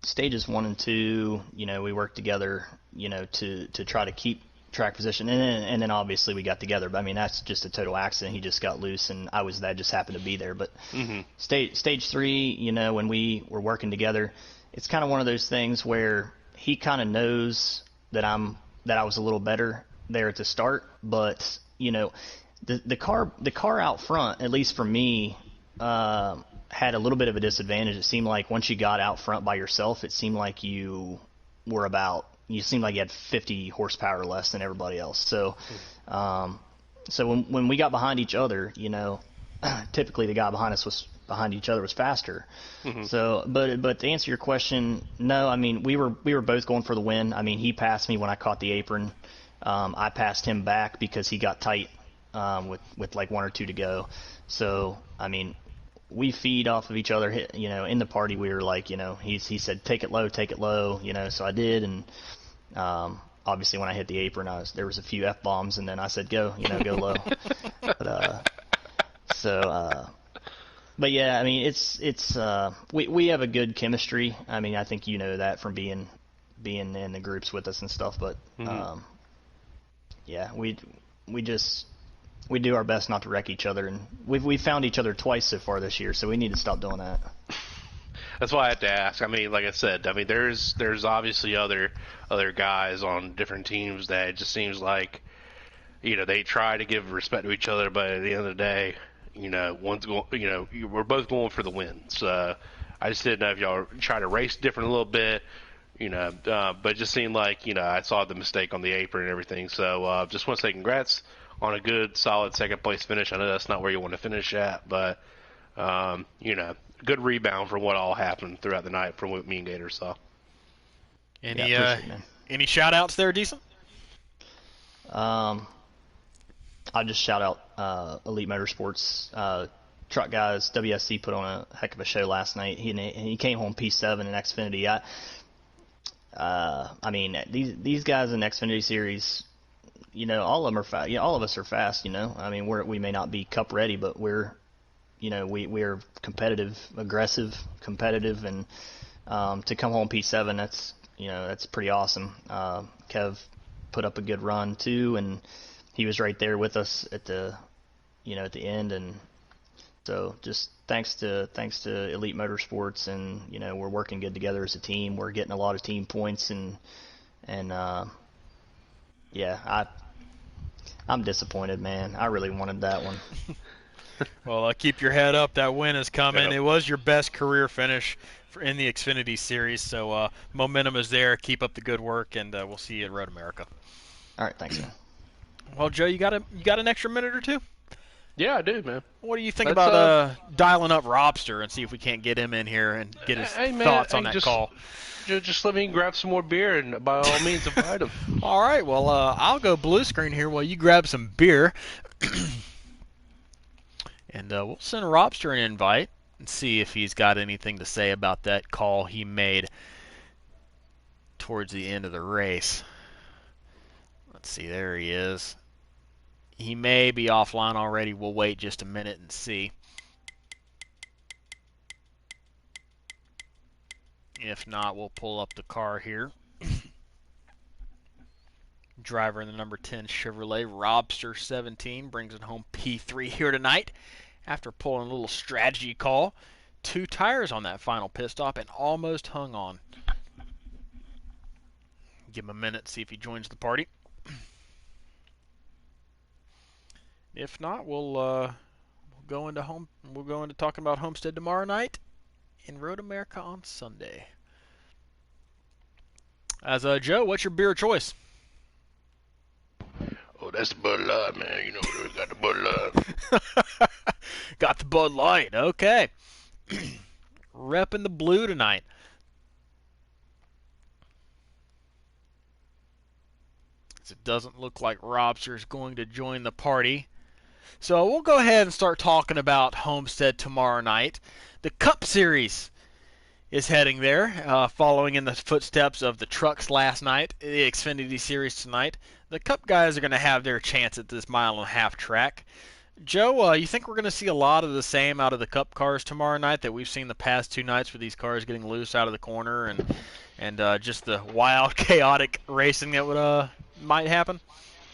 stages 1 and 2, we worked together, to try to keep track position, and then obviously we got together. But I mean, that's just a total accident. He just got loose, and that just happened to be there. But stage 3, when we were working together, it's kind of one of those things where he kind of knows that I was a little better there at the start, but the car out front, at least for me, had a little bit of a disadvantage. It seemed like once you got out front by yourself, it seemed like you seemed like you had 50 horsepower less than everybody else. So, so when we got behind each other, typically the guy behind each other was faster. So, but to answer your question, no, I mean, we were both going for the win. I mean, he passed me when I caught the apron. I passed him back because he got tight, with like 1 or 2 to go. So, I mean, we feed off of each other. In the party, we were like, he said, take it low, so I did. And, obviously when I hit the apron, there was a few F-bombs, and then I said, go low. But yeah, I mean, we have a good chemistry. I mean, I think that from being in the groups with us and stuff, but, yeah, we do our best not to wreck each other, and we found each other twice so far this year, so we need to stop doing that. that's why I had to ask. I mean, like I said, I mean, there's obviously other guys on different teams that it just seems like, they try to give respect to each other, but at the end of the day, one's going, we're both going for the win. So I just didn't know if y'all try to race different a little bit, but it just seemed like, I saw the mistake on the apron and everything. So just want to say congrats on a good, solid second place finish. I know that's not where you want to finish at, but good rebound from what all happened throughout the night from what me and Gator saw. Any appreciate it, man. any shout outs there, decent? I'll just shout out Elite Motorsports. Truck guys, WSC put on a heck of a show last night. He came home P7 in Xfinity. I mean, these guys in Xfinity Series, all of them are fast. All of us are fast. I mean, we may not be Cup ready, but we're we're competitive, aggressive, competitive, and to come home P7, that's pretty awesome. Kev put up a good run too, and he was right there with us at the end, and so just thanks to Elite Motorsports, and we're working good together as a team. We're getting a lot of team points, and I'm disappointed, man. I really wanted that one. Well, keep your head up. That win is coming. Yep. It was your best career finish in the Xfinity Series, so momentum is there. Keep up the good work, and we'll see you at Road America. All right, thanks, man. Well, Joe, you got an extra minute or two? Yeah, I do, man. What do you think Let's, about dialing up Robster and see if we can't get him in here and get his thoughts on that call? Just let me grab some more beer, and by all means, invite him. All right, well, I'll go blue screen here while you grab some beer. And we'll send Robster an invite and see if he's got anything to say about that call he made towards the end of the race. Let's see, there he is. He may be offline already. We'll wait just a minute and see. If not, we'll pull up the car here. Driver in the number 10 Chevrolet, Robster 17, brings it home P3 here tonight after pulling a little strategy call. 2 tires on that final pit stop and almost hung on. Give him a minute, see if he joins the party. If not, we'll go into talking about Homestead tomorrow night and Road America on Sunday. As Joe, what's your beer choice? Oh, that's the Bud Light, man. We got the Bud Light. Got the Bud Light, okay. Repping the blue tonight. It doesn't look like Robster is going to join the party. So we'll go ahead and start talking about Homestead tomorrow night. The Cup Series is heading there, following in the footsteps of the trucks last night, the Xfinity Series tonight. The Cup guys are going to have their chance at this 1.5 mile track. Joe, you think we're going to see a lot of the same out of the Cup cars tomorrow night that we've seen the past 2 nights with these cars getting loose out of the corner and just the wild, chaotic racing that might happen?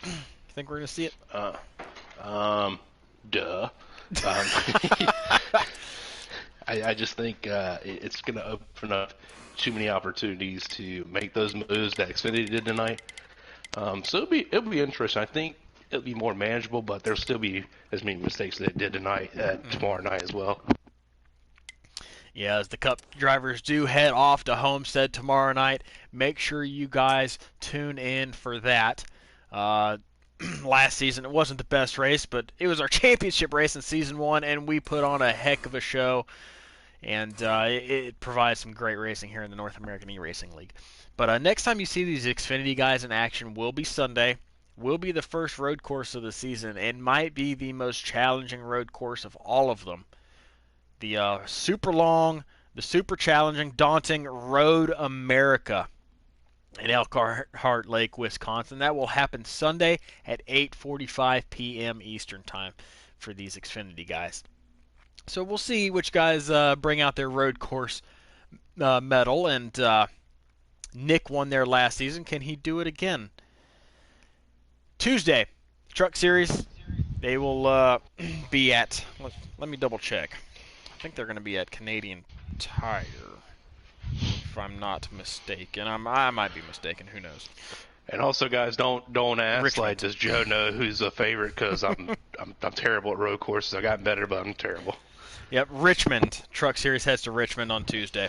You think we're going to see it? Duh. I just think it's going to open up too many opportunities to make those moves that Xfinity did tonight. So it'll be interesting. I think it'll be more manageable, but there'll still be as many mistakes that it did tonight tomorrow night as well. Yeah, as the Cup drivers do head off to Homestead tomorrow night, make sure you guys tune in for that. Last season, it wasn't the best race, but it was our championship race in Season 1, and we put on a heck of a show, and it provides some great racing here in the North American E-Racing League. But next time you see these Xfinity guys in action will be Sunday, will be the first road course of the season, and might be the most challenging road course of all of them. The super long, the super challenging, daunting Road America at Elkhart Lake, Wisconsin. That will happen Sunday at 8:45 p.m. Eastern Time for these Xfinity guys. So we'll see which guys bring out their road course medal. And Nick won there last season. Can he do it again? Tuesday, Truck Series. They will be at, let me double check. I think they're going to be at Canadian Tire. if I'm not mistaken. I might be mistaken. Who knows? And also, guys, don't ask Richmond. like, does Joe know who's a favorite? Because I'm terrible at road courses. I got better, but I'm terrible. Yep, Richmond Truck Series heads to Richmond on Tuesday,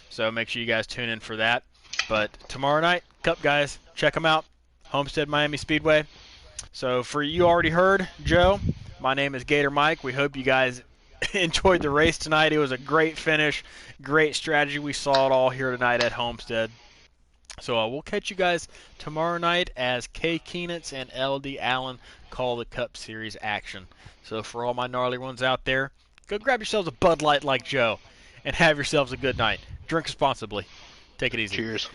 so make sure you guys tune in for that. But tomorrow night, Cup guys, check them out. Homestead Miami Speedway. So for you already heard, Joe, my name is Gator Mike. We hope you guys enjoyed the race tonight. It was a great finish, great strategy. We saw it all here tonight at Homestead. So we'll catch you guys tomorrow night as Kay Keenitz and LD Allen call the Cup Series action. So for all my gnarly ones out there, go grab yourselves a Bud Light like Joe and have yourselves a good night. Drink responsibly. Take it easy. Cheers.